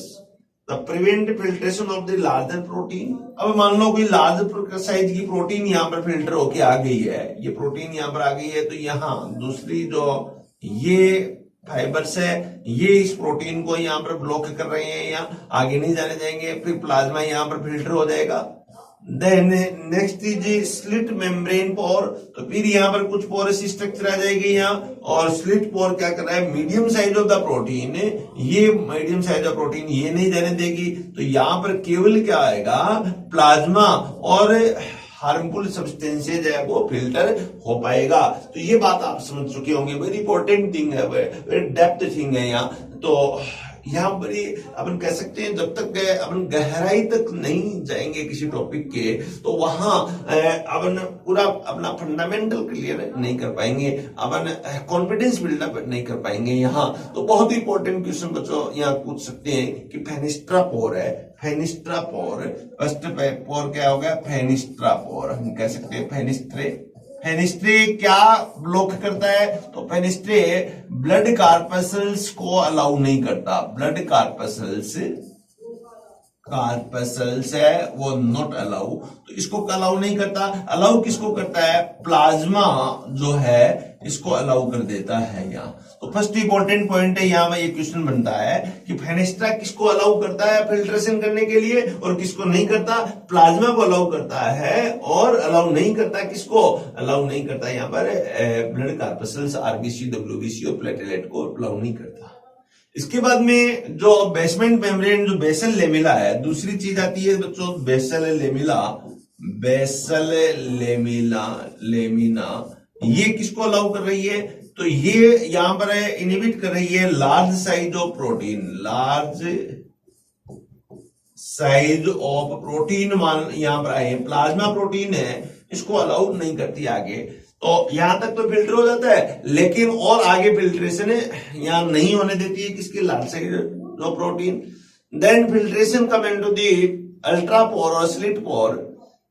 the prevent filtration of the larger protein। अब मान लो कोई लार्ज साइज की प्रोटीन यहाँ पर फिल्टर होके आ गई है, ये प्रोटीन यहाँ पर आ गई है, तो यहाँ दूसरी जो ये फाइबर्स है ये इस प्रोटीन को यहाँ पर ब्लॉक कर रहे हैं, यहाँ आगे नहीं जाने देंगे, फिर प्लाज्मा यहाँ पर फिल्टर हो जाएगा। Then next is slit membrane pore, तो फिर यहाँ पर कुछ पोरस स्ट्रक्चर आ जाएगी यहाँ, और स्लिट पोर क्या कर रहा है, medium size of the protein, ये मीडियम साइज ऑफ प्रोटीन ये नहीं जाने देगी, तो यहाँ पर केवल क्या आएगा, प्लाज्मा और हार्मफुल सब्सटेंसेज है वो फिल्टर हो पाएगा। तो ये बात आप समझ चुके होंगे, वेरी इंपॉर्टेंट थिंग है, वेरी डेप्थ थिंग है यहाँ। तो यहाँ बड़ी अपन कह सकते हैं जब तक अपन गहराई तक नहीं जाएंगे किसी टॉपिक के, तो वहां अपन पूरा अपना फंडामेंटल क्लियर नहीं कर पाएंगे, अपन कॉन्फिडेंस बिल्डअप नहीं कर पाएंगे यहाँ। तो बहुत ही इंपॉर्टेंट क्वेश्चन बच्चों यहाँ पूछ सकते हैं कि फेनिस्ट्रा पोर है, फेनिस्ट्रा पोर, फर्स्ट पोर क्या हो गया, फेनिस्ट्रा पोर, हम कह सकते हैं फेनिस्ट्रे। फेनिस्ट्रे क्या ब्लॉक करता है, तो फेनिस्ट्रे ब्लड कार्पसल्स को अलाउ नहीं करता, ब्लड कार्पसल्स है वो नॉट अलाउ, तो इसको अलाउ नहीं करता। अलाउ किसको करता है, प्लाज्मा जो है इसको अलाउ कर देता है यहाँ। तो फर्स्ट इंपॉर्टेंट पॉइंट है यहाँ ये क्वेश्चन बनता है कि फेनेस्ट्रा किसको अलाउ करता है फिल्ट्रेशन करने के लिए और किसको नहीं करता, प्लाज्मा को अलाउ करता है, और अलाउ नहीं करता किसको, अलाउ नहीं करता यहाँ पर ब्लड कार्पसल्स, आरबीसी डब्ल्यूबीसी और प्लेटलेट को अलाउ नहीं करता। इसके बाद में जो बेसमेंट मेम्ब्रेन, जो बेसल लेमिला है, दूसरी चीज आती है बच्चों बेसल लेमिला, बेसल लेमिना, ये किसको अलाउ कर रही है, तो ये यहां पर इनहिबिट कर रही है large size of protein, large size of protein मान यहां पर आए, प्लाज्मा प्रोटीन है इसको अलाउ नहीं करती आगे। तो यहां तक तो फिल्टर हो जाता है, लेकिन और आगे फिल्ट्रेशन यहां नहीं होने देती है किसकी, large size of protein. Then filtration come into the ultra pore और स्लिट पोर।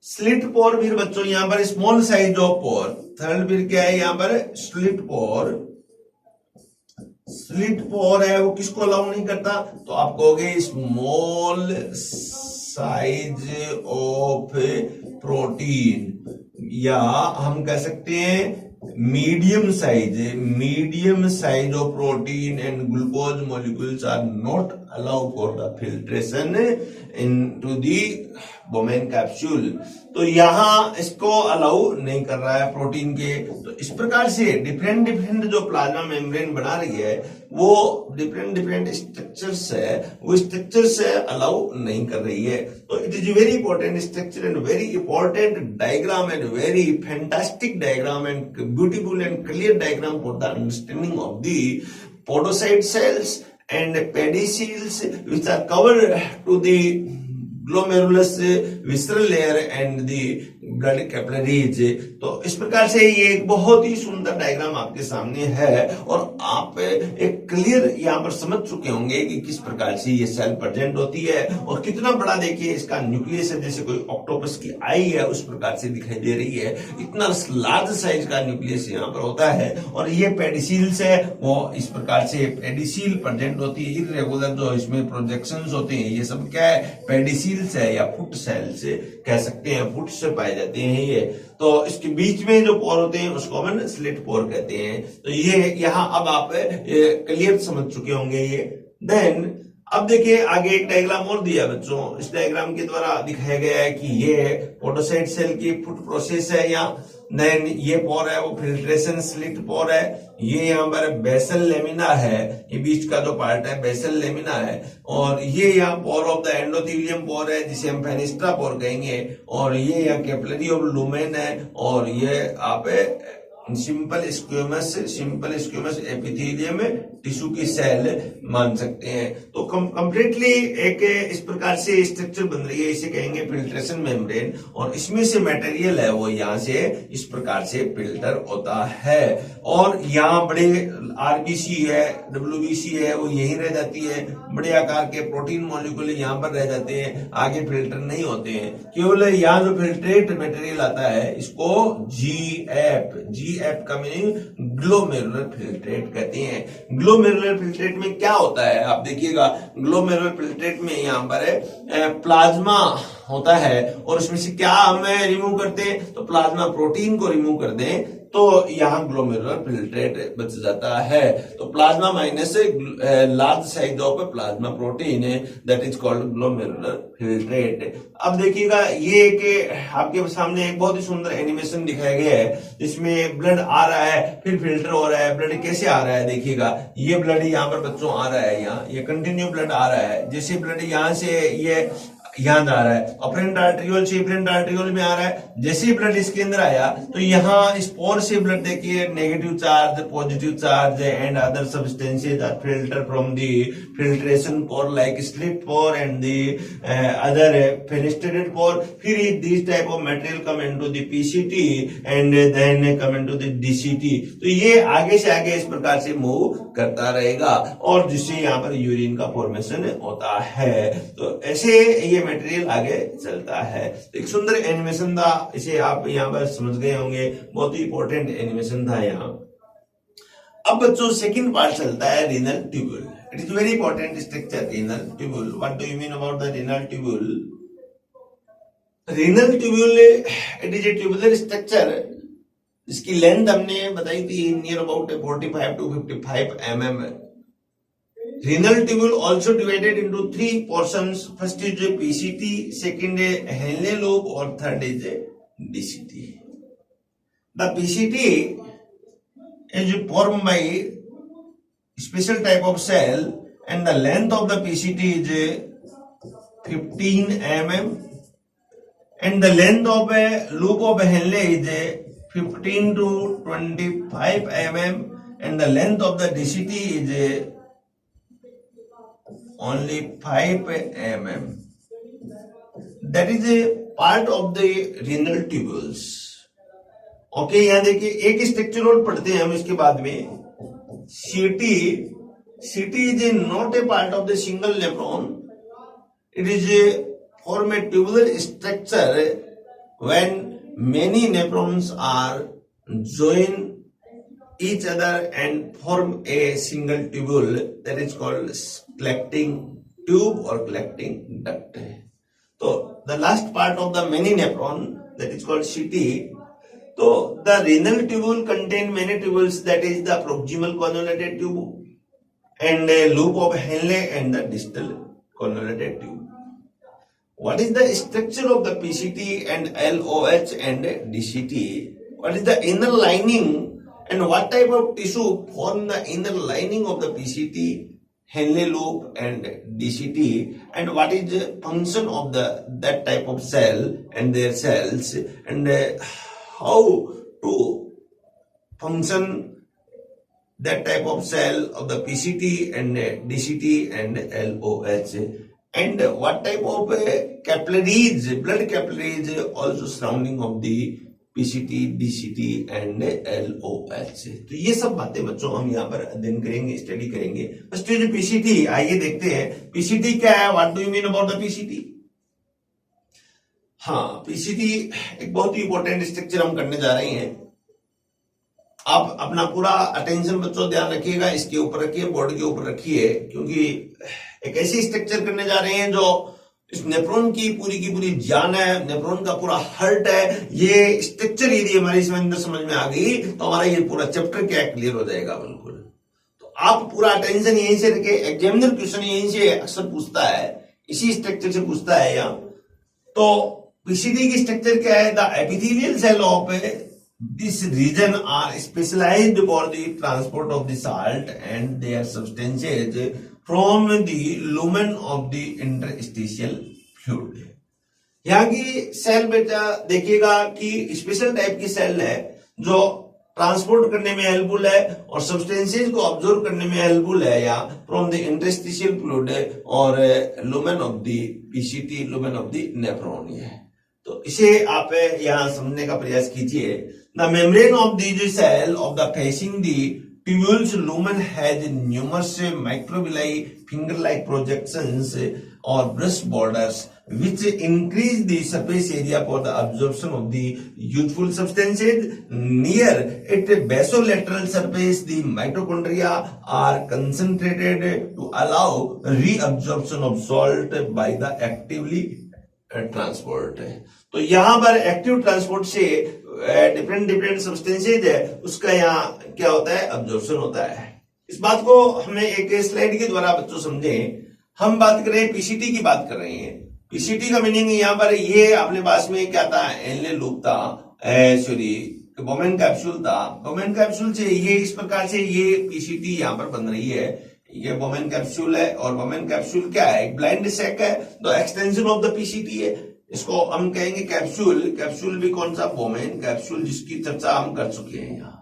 स्लिट पोर फिर बच्चों यहां पर small size of pore. Third फिर क्या है यहां पर स्लिट पोर। स्लिट पोर है वो किसको अलाउ नहीं करता, तो आप कहोगे स्मॉल साइज ऑफ प्रोटीन, या हम कह सकते हैं medium size of protein and glucose molecules are not allow for the filtration into the Bowman capsule. तो यहां इसको अलाउ नहीं कर रहा है प्रोटीन के। तो इस प्रकार से डिफरेंट जो प्लाज्मा मेम्ब्रेन बना रही है वो डिफरेंट स्ट्रक्चर्स है, वो स्ट्रक्चर्स अलाउ नहीं कर रही है। तो it is very important structure and very important diagram and very fantastic diagram and beautiful and clear diagram for the understanding of the podocyte cells and pedicels which are covered to the glomerulus visceral layer and the blood capillaries। तो इस प्रकार से ये एक बहुत ही सुंदर डायग्राम आपके सामने है और आप एक क्लियर यहाँ पर समझ चुके होंगे कि किस प्रकार से ये सेल प्रेजेंट होती है और कितना बड़ा देखिए इसका न्यूक्लियस है, जैसे कोई ऑक्टोपस की आई है उस प्रकार से दिखाई दे रही है। इतना लार्ज साइज का न्यूक्लियस यहाँ पर होता है और ये पेडिसील्स है वो इस प्रकार से पेडिसील प्रेजेंट होती है। इरेगुलर जो इसमें प्रोजेक्शंस होते हैं ये सब क्या है, पेडिसील्स है या फुट सेल्स कह सकते हैं, फुट से पाए जाते हैं ये। तो इसके बीच में जो पोर होते हैं उसको हम स्लिट पोर कहते हैं। तो ये यहाँ अब आप क्लियर समझ चुके होंगे ये। देन अब देखिए आगे एक डायग्राम और दिया बच्चों। इस डायग्राम के द्वारा दिखाया गया है कि ये पोडोसाइट सेल की फुट प्रोसेस है यहाँ। देन ये पोर है वो फिल्ट्रेशन स्लिट पोर है। ये यहाँ पर बेसल लेमिना है, ये बीच का जो पार्ट है बेसल लेमिना है। और ये यहाँ पोर ऑफ द एंडोथेलियम पोर है जिसे हम फेनिस्ट्रा पोर कहेंगे। और ये यहाँ कैपिलरी ऑफ लुमेन है और ये आप सिंपल स्क्यूमस एपिथेलियम टिश्यू की सेल मान सकते हैं। तो कंप्लीटली एक इस प्रकार से स्ट्रक्चर बन रही है, इसे कहेंगे फिल्ट्रेशन मेम्ब्रेन। और इसमें से मटेरियल है वो यहाँ से इस प्रकार से फिल्टर होता है। और यहाँ बड़े आरबीसी है, डब्ल्यूबीसी है वो यहीं रह जाती है। बड़े आकार के प्रोटीन मॉलिक्यूल यहाँ पर रह जाते हैं, आगे फिल्टर नहीं होते हैं। केवल यहाँ जो फिल्ट्रेट मटेरियल आता है इसको जीएफ का मीनिंग ग्लोमेरुलर फिल्ट्रेट कहते हैं। ग्लोमेरुलर फिल्ट्रेट में क्या होता है आप देखिएगा। ग्लोमेरुलर फिल्ट्रेट में यहाँ पर प्लाज्मा होता है और उसमें से क्या हम रिमूव करते हैं, तो प्लाज्मा प्रोटीन को रिमूव कर दें तो यहाँ ग्लोमेरुलर फिल्ट्रेट बच जाता है। तो plasma minus large size of plasma protein that is called glomerular filtrate. अब देखिएगा ये एक आपके सामने एक बहुत ही सुंदर एनिमेशन दिखाया गया है जिसमें ब्लड आ रहा है फिर फिल्टर हो रहा है। ब्लड कैसे आ रहा है देखिएगा, ये ब्लड यहाँ पर बच्चों आ रहा है, यहाँ ये कंटिन्यू ब्लड आ रहा है। जैसे ब्लड यहाँ से ये यहाँ जा रहा है, अफरेंट आर्टरियोल से इफरेंट आर्टरियोल में आ रहा है। जैसे ही ब्लड इसके अंदर आया तो यहाँ स्पोर से ब्लड देखिए negative charge, positive charge and other substances are filter from the filtration pore like slit pore and the other fenestrated pore. फिर this type of material come into the PCT and then come into the DCT. तो ये आगे से आगे इस प्रकार से मूव करता रहेगा और जिससे यहाँ पर यूरिन का फॉर्मेशन होता है। तो ऐसे ये मटेरियल आगे चलता है। तो एक सुंदर एनिमेशन था, इसे आप यहाँ पर समझ गए होंगे, बहुत ही इंपॉर्टेंट एनिमेशन था यहाँ। अब बच्चों सेकंड पार्ट चलता है renal tubule. It is very important structure renal tubule. What do you mean about the renal tubule? Renal tubule it is a tubular structure जिसकी लेंथ हमने बताई थी near about 45 to 55 mm। Renal tubule also divided into 3 portions. First is PCT, second is Henle lobe, or third is DCT. The PCT is formed by special type of cell, and the length of the PCT is 15 mm, and the length of a loop of Henle is 15 to 25 mm, and the length of the DCT is only 5 mm. That is a part of the renal tubules. Okay यहाँ देखिए एक स्ट्रक्चर और पढ़ते हैं हम इसके बाद में। सीटी is not a part of the single nephron, it is form a tubular structure when many nephrons are joined each other and form a single tubule, that is called collecting tube or collecting duct. So the last part of the many nephron, that is called CT. So the renal tubule contain many tubules, that is the proximal convoluted tube and a loop of Henle and the distal convoluted tube. What is the structure of the PCT and LOH and DCT? What is the inner lining and what type of tissue form the inner lining of the PCT, Henle loop and DCT, and what is the function of that type of cell and their cells, and how to function that type of cell of the PCT and DCT and LOH, and what type of capillaries, blood capillaries also surrounding of the PCT, DCT and LOH. तो ये सब बातें बच्चों हम यहाँ पर अध्ययन करेंगे, स्टडी करेंगे। फर्स्ट जो PCT, आइए देखते हैं PCT क्या है, what do you mean about the PCT। हाँ, PCT एक बहुत ही इंपॉर्टेंट स्ट्रक्चर हम करने जा रहे हैं। आप अपना पूरा अटेंशन बच्चों ध्यान रखिएगा, इसके ऊपर रखिए, बोर्ड के ऊपर रखिए, क्योंकि एक ऐसी स्ट्रक्चर करने जा रहे हैं जो इस नेफ्रॉन की पूरी जान है, नेफ्रॉन का पूरा हार्ट है। ये स्ट्रक्चर यदि हमारे इसमें अंदर समझ में आ गई तो हमारा ये पूरा चैप्टर क्या क्लियर हो जाएगा बिल्कुल। तो आप पूरा अटेंशन यहीं से रखे, एग्जामिनर क्वेश्चन यहीं से अक्सर पूछता है, इसी स्ट्रक्चर से पूछता है यहाँ। तो पीसीटी की स्ट्रक्चर क्या है, the epithelial cell of this region are specialized for the transport of the salt and their substances from the lumen of the interstitial fluid. यहाँ की सेल बेटा देखिएगा कि स्पेशल टाइप की सेल है जो ट्रांसपोर्ट करने में हेल्पफुल है और सब्सटेंसेस को ऑब्जर्व करने में हेल्पफुल है, या फ्रॉम द इंटरस्टिशियल फ्लूइड और lumen of the PCT, lumen of the nephron है। तो इसे आप यहाँ समझने का प्रयास कीजिए। The membrane of the cell of the facing the tubules lumen has numerous microvilli, finger-like projections or brush borders which increase the surface area for the absorption of the useful substances. Near its basolateral surface, the mitochondria are concentrated to allow reabsorption of salt by the actively transport है। तो यहाँ पर एक्टिव ट्रांसपोर्ट से डिफरेंट सब्सटेंसेज है उसका यहाँ क्या होता है, अब्जॉर्प्शन होता है। इस बात को हमें एक स्लाइड के द्वारा बच्चों समझें। हम बात कर रहे हैं पीसीटी की, बात कर रहे हैं पीसीटी का मीनिंग यहाँ पर ये अपने पास में क्या था, एनले लूप था, सॉरी बोमेन कैप्सूल था। बोमेन कैप्सूल से ये इस प्रकार से ये पीसीटी यहाँ पर बन रही है। ये बोमेन कैप्सूल है और बोमेन कैप्सूल क्या है, एक ब्लाइंड सैक है, तो एक्सटेंशन ऑफ द पीसीटी है। इसको हम कहेंगे कैप्सूल। कैप्सूल भी कौन सा, बोमेन कैप्सूल, जिसकी चर्चा हम कर चुके हैं यहाँ।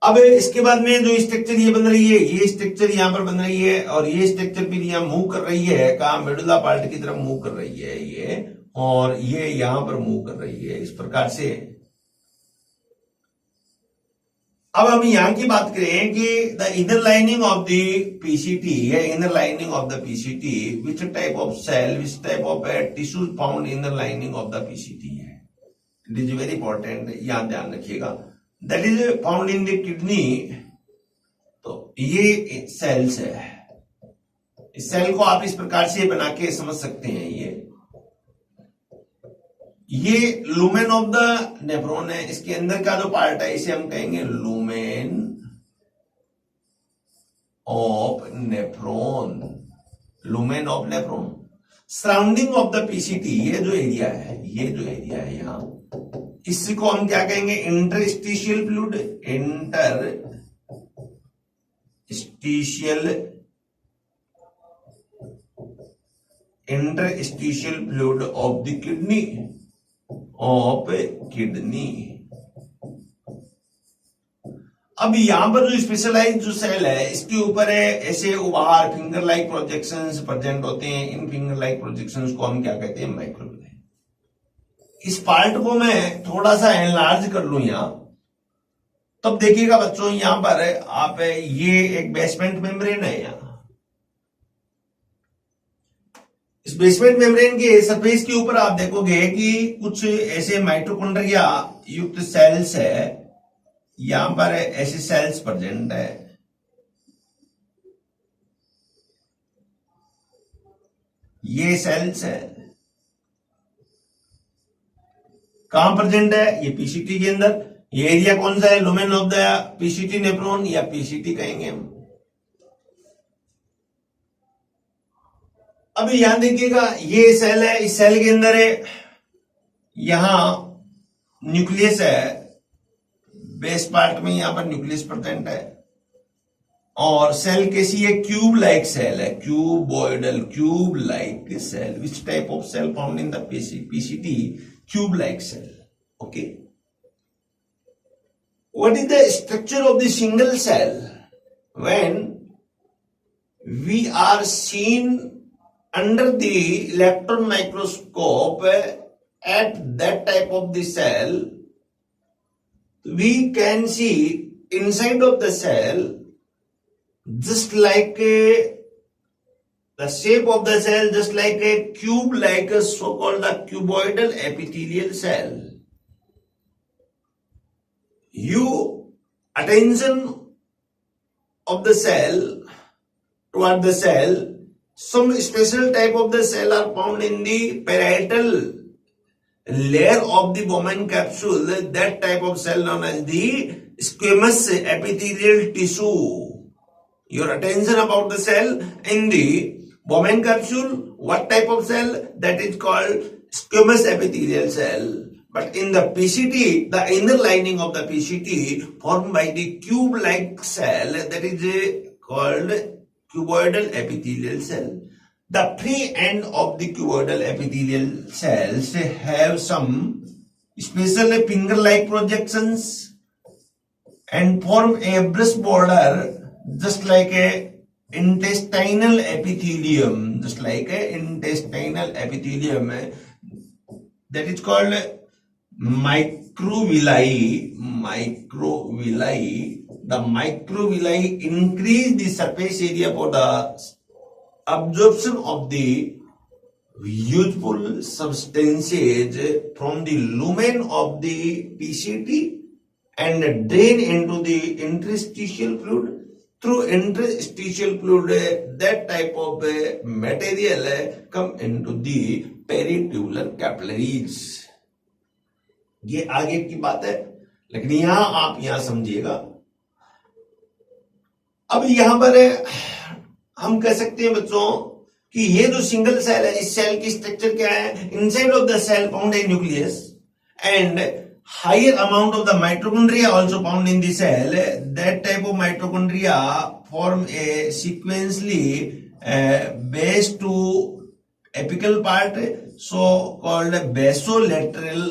अब इसके बाद में जो स्ट्रक्चर ये बन रही है, ये स्ट्रक्चर यहाँ पर बन रही है और ये स्ट्रक्चर भी यहाँ मूव कर रही है, कहा मेडुला पार्ट की तरफ मूव कर रही है ये, और ये यहां पर मूव कर रही है इस प्रकार से। अब हम यहां की बात करें कि the inner lining of the PCT है, inner lining of the PCT, which type of cell, which type of tissue found inner lining of the PCT है। इट इज वेरी इंपॉर्टेंट, यहां ध्यान रखिएगा। That is found in the kidney. तो ये सेल्स है, इस सेल को आप इस प्रकार से बना के समझ सकते हैं। ये लुमेन ऑफ द नेफ्रॉन है, इसके अंदर का जो पार्ट है इसे हम कहेंगे lumen of nephron, lumen of nephron. Surrounding of the PCT, ये जो एरिया है, ये जो एरिया है यहां, इसको हम क्या कहेंगे, interstitial fluid, interstitial fluid of the kidney, of kidney. अब यहां पर जो स्पेशलाइज जो सेल है इसके ऊपर है ऐसे उभार, फिंगर लाइक प्रोजेक्शंस प्रेजेंट होते हैं। इन फिंगर लाइक प्रोजेक्शंस को हम क्या कहते हैं, माइक्रोविलाई। इस पार्ट को मैं थोड़ा सा एनलार्ज कर लूं यहां, तब देखिएगा बच्चों यहां पर आप ये एक बेसमेंट मेम्ब्रेन है, यहां इस बेसमेंट मेम्ब्रेन के सरफेस के ऊपर आप देखोगे कि कुछ ऐसे माइटोकॉन्ड्रिया युक्त सेल्स है, यहां पर ऐसे सेल्स प्रेजेंट है। ये सेल्स है, कहां प्रेजेंट है? ये पीसीटी के अंदर। ये एरिया कौन सा है? Lumen of the PCT nephron या पीसीटी कहेंगे हम। अभी यहां देखिएगा, ये सेल है, इस सेल के अंदर है, यहां न्यूक्लियस है, बेस पार्ट में यहां पर न्यूक्लियस प्रेजेंट है। और सेल कैसी है? क्यूब लाइक सेल है, cuboidal, cube like cell. Which type of cell found in the PCT? Cube like cell. Okay, what is the structure of the single cell when we are seen under the electron microscope at that type of the cell? We can see inside of the cell just like the shape of the cell, just like a cube, like a so-called the cuboidal epithelial cell. You attention of the cell toward the cell, some special type of the cell are found in the parietal layer of the Bowman capsule. That type of cell known as the squamous epithelial tissue. Your attention about the cell in the Bowman capsule. What type of cell? That is called squamous epithelial cell. But in the PCT, the inner lining of the PCT formed by the cube-like cell, that is called cuboidal epithelial cell. The free end of the cuboidal epithelial cells have some special finger-like projections and form a brush border, just like a intestinal epithelium, just like a intestinal epithelium. That is called microvilli. The microvilli increase the surface area for the absorption of the useful substances from the lumen of the PCT and drain into the interstitial fluid. Through interstitial fluid, that type of material come into the peritubular capillaries. ये आगे की बात है, लेकिन यहां आप यहां समझिएगा। अब यहां पर हम कह सकते हैं बच्चों कि ये जो सिंगल सेल है, इस सेल की स्ट्रक्चर क्या है? Inside of the cell found a nucleus and higher amount of the mitochondria also found in the cell. That type of mitochondria form a sequentially base to apical part, so called basolateral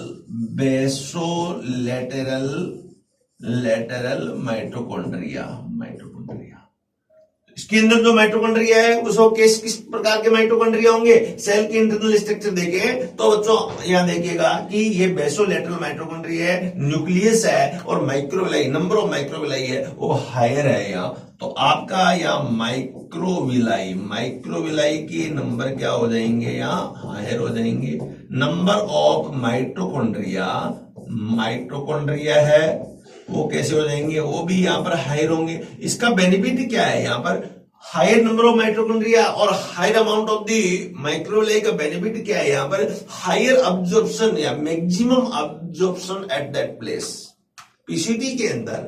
mitochondria. इसके अंदर जो माइटोकॉन्ड्रिया है उसको किस प्रकार के माइटोकॉन्ड्रिया होंगे? सेल के इंटरनल स्ट्रक्चर देखें तो बच्चों यहां देखिएगा कि ये बेसोलेटरल माइटोकॉन्ड्रिया है, न्यूक्लियस है और माइक्रोविलाई, नंबर ऑफ माइक्रोविलाई है वो हायर है यहाँ। तो आपका यहाँ माइक्रोविलाई के नंबर क्या हो जाएंगे? यहाँ हायर हो जाएंगे। नंबर ऑफ माइटोकॉन्ड्रिया है वो कैसे हो जाएंगे? वो भी यहाँ पर हायर होंगे। इसका बेनिफिट क्या है? यहाँ पर हायर नंबर ऑफ माइटोकॉन्ड्रिया और higher amount of the microvilli का बेनिफिट क्या है? यहाँ पर हायर अब्जॉर्प्शन या maximum absorption at that place. PCT के अंदर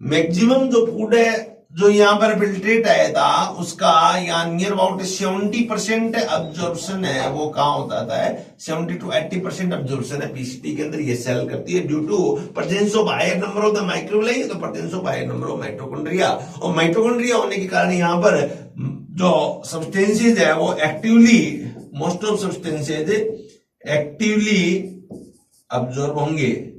मैक्सिमम जो फूड है जो यहाँ पर फिल्ट्रेट आया था उसका यहाँ नियर अबाउट 70% अब्जॉर्प्शन है, वो कहाँ होता है? 70 to 80% अब्जॉर्प्शन है पीसीटी के अंदर ये सेल करती है due to presence of higher number of the microvilli, तो presence of higher number of mitochondria. और माइटोकॉन्ड्रिया होने के कारण यहाँ पर जो सब्सटेंसेज है वो actively, most of substances actively absorb होंगे,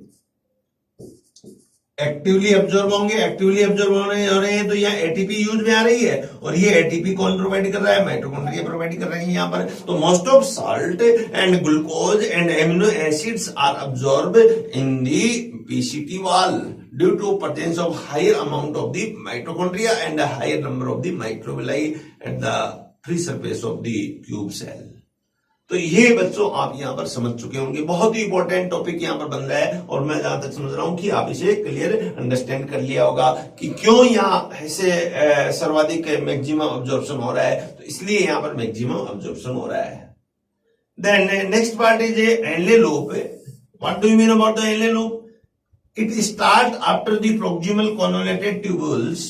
एक्टिवली अब्जॉर्ब हो रहे हैं। तो यहाँ एटीपी यूज में आ रही है और ये एटीपी कौन प्रोवाइड कर रहा है? माइटोकॉन्ड्रिया प्रोवाइड कर रहे हैं यहाँ पर। तो most of salt and glucose and amino acids are absorb in the PCT wall due to presence of higher amount of the mitochondria and higher number of the microvilli at the free surface of the tube cell. तो ये बच्चों आप यहाँ पर समझ चुके होंगे, बहुत ही इंपॉर्टेंट टॉपिक यहाँ पर बन रहा है और मैं जहां तक समझ रहा हूं कि आप इसे क्लियर अंडरस्टैंड कर लिया होगा कि क्यों यहाँ ऐसे सर्वाधिक मैक्सिमम अब्जॉर्प्शन हो रहा है, तो इसलिए यहाँ पर मैक्सिमम अब्जॉर्प्शन हो रहा है। Then next part is Henle loop. What do you mean about the Henle loop? It start after the proximal convoluted tubules.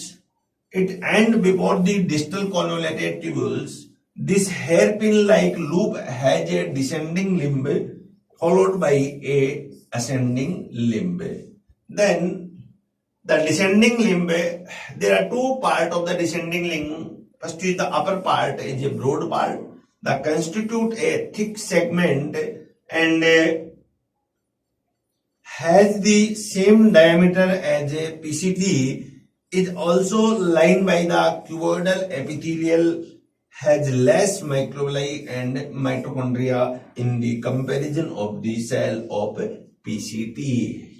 It end before the distal convoluted tubules. This hairpin-like loop has a descending limb followed by a ascending limb. Then the descending limb, there are two parts of the descending limb. First is the upper part is a broad part that constitute a thick segment and has the same diameter as a PCT, is also lined by the cuboidal epithelial, has less microvilli and mitochondria in the comparison of the cell of PCT.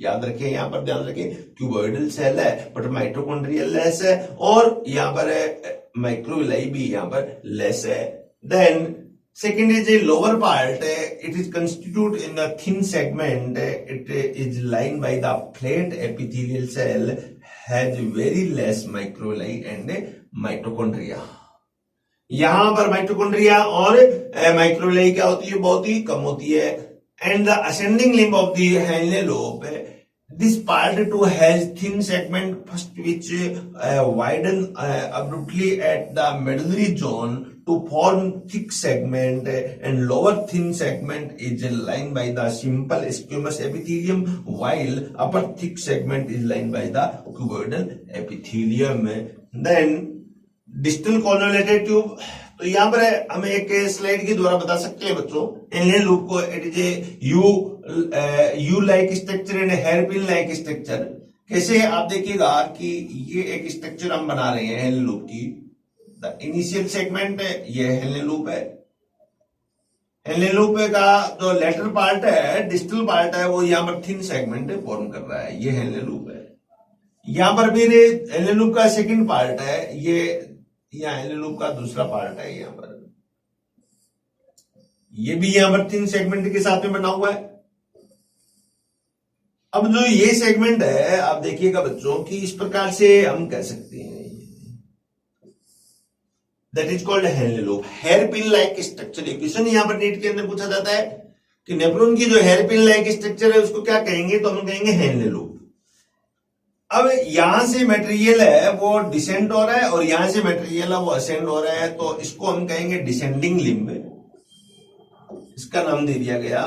याद रखें, यहाँ पर ध्यान रखें, क्यूबॉइडल सेल है बट माइटोकॉन्ड्रियल लेस है और यहाँ पर माइक्रोविलाई भी यहाँ पर लेस है। Then second is a lower part. It is constituted in a thin segment. It is lined by the flat epithelial cell, has very less microvilli and mitochondria. यहाँ पर माइटोकॉन्ड्रिया और माइक्रोविलाई क्या होती है? बहुत ही कम होती है। And the ascending limb of the Henle lobe, this part too has thin segment first which widen abruptly at the medullary zone to form thick segment, and lower thin segment is lined by the simple squamous epithelium while upper thick segment is lined by the cuboidal epithelium. Then distal convoluted tube, तो यहाँ पर हम एक स्लाइड के द्वारा बता सकते हैं बच्चों, हेनले लूप को it is a you like structure and hairpin like structure. कैसे? आप देखिएगा कि ये एक स्ट्रक्चर हम बना रहे हैं हेनले लूप की। द इनिशियल सेगमेंट है, ये हेनले लूप है। हेनले लूप का जो लेटर पार्ट है, डिस्टल पार्ट है, वो यहाँ पर थिन सेगमेंट फॉर्म कर रहा है, ये हेनले लूप है। यहाँ पर भी हेनले लूप का सेकंड पार्ट है, ये यहाँ हेनले लूप का दूसरा पार्ट है, यहाँ पर ये भी यहाँ पर थिन सेगमेंट के साथ में बना हुआ है। अब जो ये सेगमेंट है, आप देखिएगा बच्चों कि इस प्रकार से हम कह सकते हैं, that is called Henle loop, hairpin like structure. Question यहाँ पर नीट के अंदर पूछा जाता है कि नेफ्रॉन की जो हेयरपिन लाइक स्ट्रक्चर है उसको क्या कहेंगे, तो हम कहेंगे हेनले लूप। अब यहां से मटेरियल है वो डिसेंड हो रहा है और यहां से मटेरियल है वो असेंड हो रहा है, तो इसको हम कहेंगे डिसेंडिंग लिम्ब। इसका नाम दे दिया गया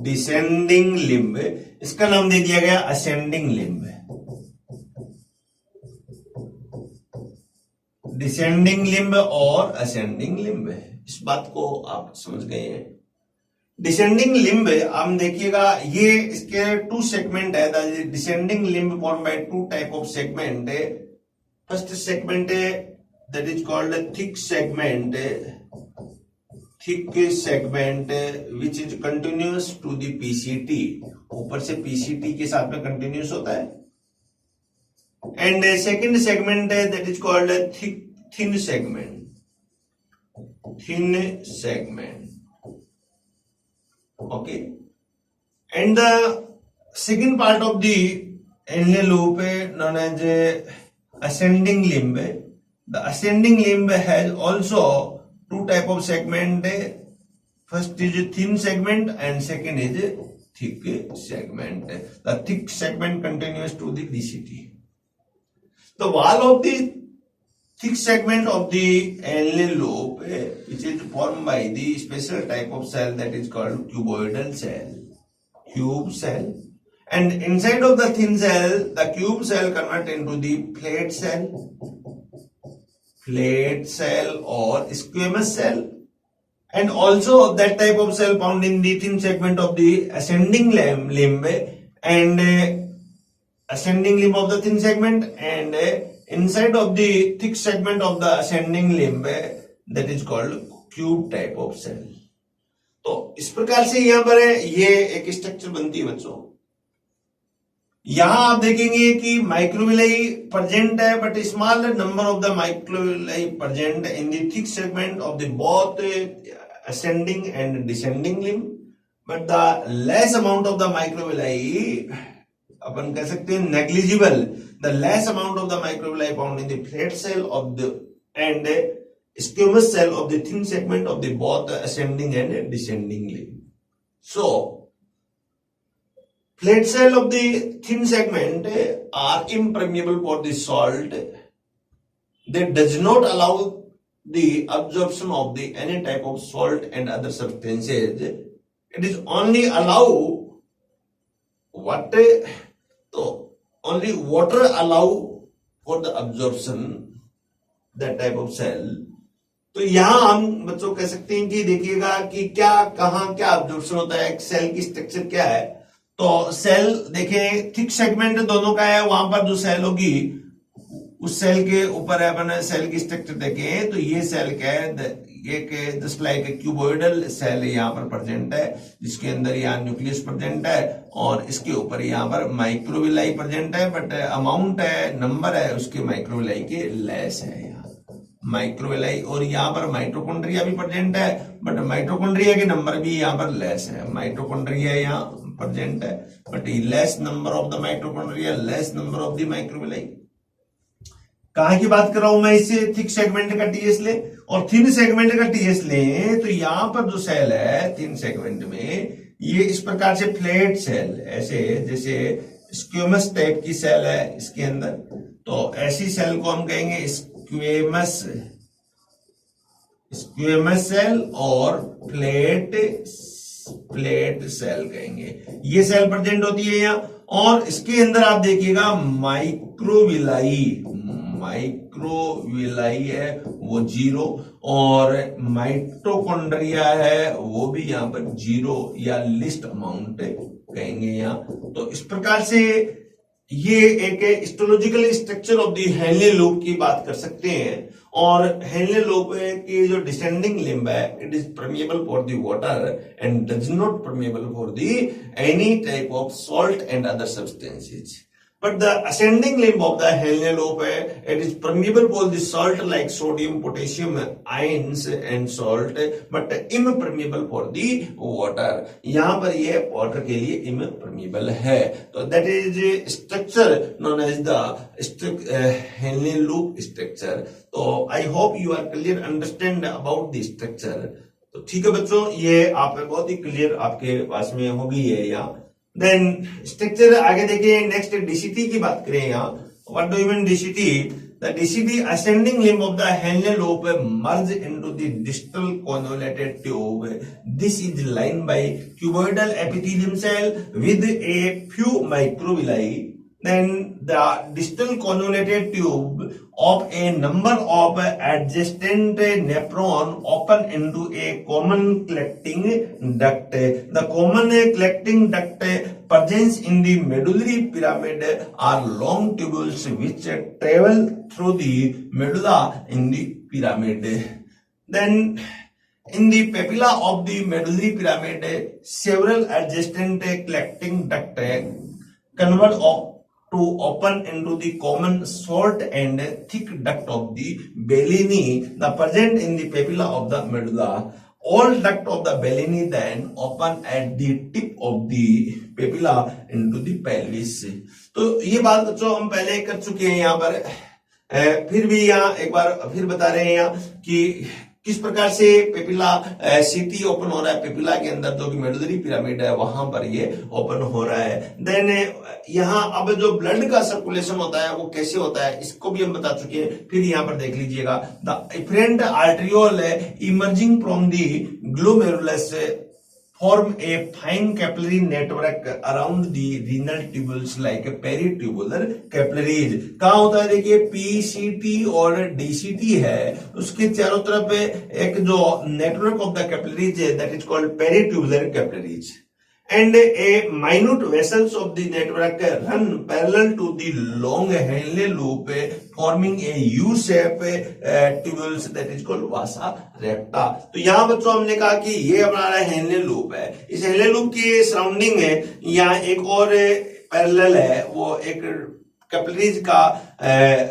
डिसेंडिंग लिम्ब, इसका नाम दे दिया गया असेंडिंग लिम्ब। डिसेंडिंग लिम्ब और असेंडिंग लिम्ब, इस बात को आप समझ गए हैं। डिसेंडिंग लिम्ब हम देखिएगा, ये इसके टू सेगमेंट है। Descending limb form by two type of segment. First segment है that is called thick segment, thick segment which is continuous to the PCT, ऊपर से पीसीटी के साथ में कंटिन्यूअस होता है। एंड सेकंड सेगमेंट है that is called thin segment, thin segment, okay, and the second part of the Henle loop known as ascending limb. The ascending limb has also two type of segment. First is thin segment and second is thick segment. The thick segment continues to the DCT. The wall of the thick segment of the Henle loop, which is formed by the special type of cell that is called cuboidal cell, cube cell, and inside of the thin cell, the cube cell convert into the flat cell or squamous cell, and also that type of cell found in the thin segment of the ascending limb and ascending limb of the thin segment and inside of the thick segment of the ascending limb, that is called cube type of cell. तो इस प्रकार से यहां पर ये एक स्ट्रक्चर बनती है बच्चों। यहां आप देखेंगे कि माइक्रोविलाई प्रेजेंट है, but small number of the microvilli present in the thick segment of the both ascending and descending limb, but the less amount of the microvilli, अपन कह सकते हैं negligible, the less amount of the microvilli found in the flat cell of the and squamous cell of the thin segment of the both ascending and descending limb. So flat cell of the thin segment are impermeable for the salt. They does not allow the absorption of the any type of salt and other substances. It is only allow what so only water allow for the absorption, that type of cell. तो यहां हम बच्चों कह सकते हैं कि देखिएगा कि क्या कहां क्या अब्जॉर्प्शन होता है, सेल की स्ट्रक्चर क्या है। तो सेल देखें थिक सेगमेंट दोनों का है, वहां पर जो सेल होगी उस सेल के ऊपर है अपन सेल की स्ट्रक्चर देखें तो ये सेल क्या है, ये जस्ट लाइक क्यूबोइडल सेल यहाँ पर प्रेजेंट है, जिसके अंदर यहाँ न्यूक्लियस प्रेजेंट है और इसके ऊपर यहाँ पर माइक्रोविलाई प्रेजेंट है, बट अमाउंट है नंबर है उसके माइक्रोविलाई के लेस है यहाँ माइक्रोविलाई। और यहाँ पर माइटोकॉन्ड्रिया भी प्रेजेंट है, बट माइटोकॉन्ड्रिया के नंबर भी यहाँ पर लेस है। माइटोकॉन्ड्रिया यहाँ प्रेजेंट है but less number of the mitochondria, less number of the microvilli. कहां की बात कर रहा हूं मैं, इससे थिक सेगमेंट का टीएस ले और थिन सेगमेंट का टीएस ले तो यहां पर जो सेल है थिन सेगमेंट में ये इस प्रकार से फ्लैट सेल, ऐसे जैसे स्क्वेमस टाइप की सेल है इसके अंदर, तो ऐसी सेल को हम कहेंगे स्क्वेमस सेल और फ्लैट सेल कहेंगे। ये सेल प्रेजेंट होती है यहाँ और इसके अंदर आप देखिएगा माइक्रोविलाई है वो 0 और माइटोकॉन्ड्रिया है वो भी यहां पर 0 या लिस्ट अमाउंट कहेंगे यहाँ। तो इस प्रकार से ये एक histological structure of the Henle loop की बात कर सकते हैं। और हेनले लूप की जो डिसेंडिंग लिम्ब है it is permeable for the water and does not permeable for the any type of salt and other substances. But the ascending limb of the Henle lobe, it is permeable for the salt like sodium, potassium, ions and salt, but impermeable for the water. यहाँ पर ये water के लिए impermeable है। तो that is structure known as the Henle loop structure. तो I hope you are clear understand about the structure. तो ठीक है बच्चों, ये आप बहुत ही क्लियर आपके पास में होगी है यहाँ। देन स्ट्रक्चर आगे देखिए, नेक्स्ट डीसीटी की बात करें यहाँ। What do you mean DCT? The DCT ascending limb of the Henle lobe merge into the distal convoluted tube. This is line by cuboidal epithelium cell with a few microvilli. Then the distal convoluted tube of a number of adjacent nephron open into a common collecting duct. The common collecting duct present in the medullary pyramid are long tubules which travel through the medulla in the pyramid. Then in the papilla of the medullary pyramid, several adjacent collecting duct convert to open into the common short and thick duct of the Bellini, the present in the papilla of the medulla. All duct of the Bellini then open at the tip of the papilla into the pelvis. तो ये बात बच्चों हम पहले कर चुके हैं यहाँ पर, फिर भी यहाँ एक बार फिर बता रहे हैं यहाँ कि किस प्रकार से पेपिला सीटी ओपन हो रहा है। पेपिला के अंदर जो कि मेडुलरी पिरामिड है वहां पर ये ओपन हो रहा है। देन यहाँ अब जो ब्लड का सर्कुलेशन होता है वो कैसे होता है इसको भी हम बता चुके हैं, फिर यहाँ पर देख लीजिएगा। The efferent आर्टरियोल emerging from the glomerulus form a fine capillary network around the renal tubules like peritubular capillaries। कहाँ होता है देखिए, PCT और DCT है उसके चारों तरफ एक जो network of the capillaries है that is called peritubular capillaries and a minute vessels of the network run parallel to the long Henle loop forming a U-shape tubules that is called vasa recta। तो यहाँ बच्चों हमने कहा कि ये हमारा हेनले लूप है, इस हेनले लूप की सराउंडिंग में यहाँ एक और पैरेलल है, वो एक कैपिलरीज का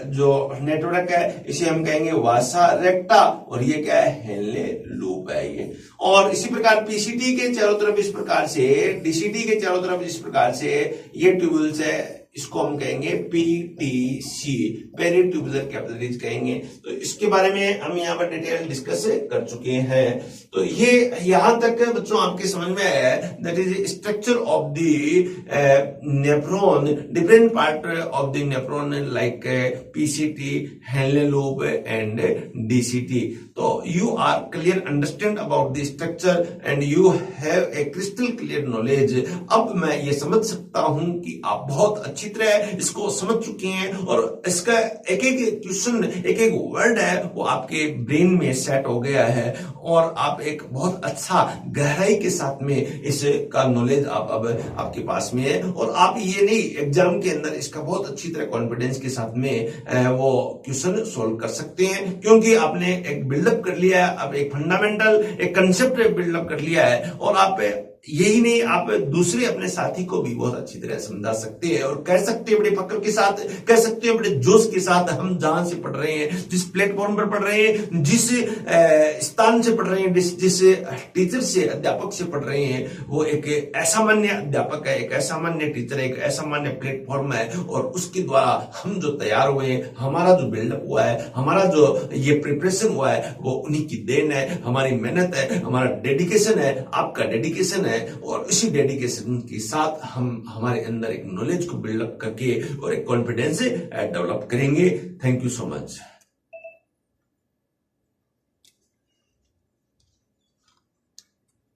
जो नेटवर्क है इसे हम कहेंगे वासा रेक्टा, और ये क्या है, हेनले लूप है ये। और इसी प्रकार पीसीटी के चारों तरफ इस प्रकार से, डीसीटी के चारों तरफ इस प्रकार से ये ट्यूबुल्स है, इसको हम कहेंगे पीटीसी, पेरीट्यूबुलर कैपिलरीज कहेंगे। तो इसके बारे में हम यहाँ पर डिटेल डिस्कस कर चुके हैं। तो ये यहां तक बच्चों आपके समझ में आया, that is structure of the nephron, different part of the nephron like PCT, Henle loop and DCT. तो you are clear understand about the structure and you have a crystal clear knowledge. अब मैं ये समझ सकता हूं कि आप बहुत अच्छी तरह इसको समझ चुके हैं, और इसका एक एक क्वेश्चन, एक एक वर्ड है वो आपके ब्रेन में सेट हो गया है, और आप एक बहुत अच्छा गहराई के साथ में इसका नॉलेज आप अब आपके पास में है। और आप ये नहीं, एग्जाम के अंदर इसका बहुत अच्छी तरह कॉन्फिडेंस के साथ में वो क्वेश्चन सोल्व कर सकते हैं, क्योंकि आपने एक बिल्डअप कर लिया है, अब एक फंडामेंटल, एक कंसेप्ट बिल्डअप कर लिया है। और आप यही नहीं, आप दूसरे अपने साथी को भी बहुत अच्छी तरह समझा सकते हैं, और कह सकते हैं बड़े फक्र के साथ, कह सकते हैं बड़े जोश के साथ, हम जहां से पढ़ रहे हैं, जिस प्लेटफॉर्म पर पढ़ रहे हैं, जिस स्थान से पढ़ रहे हैं, जिस टीचर से, अध्यापक से पढ़ रहे हैं, वो एक असामान्य अध्यापक है, एक असामान्य टीचर है, एक असामान्य प्लेटफॉर्म है, और उसके द्वारा हम जो तैयार हुए हैं, हमारा जो बिल्डअप हुआ है, हमारा जो ये प्रिपरेशन हुआ है, वो उन्हीं की देन है, हमारी मेहनत है, हमारा डेडिकेशन है, आपका डेडिकेशन है। और इसी डेडिकेशन के साथ हम हमारे अंदर एक नॉलेज को बिल्डअप करके और एक कॉन्फिडेंस डेवलप करेंगे। Thank you so much.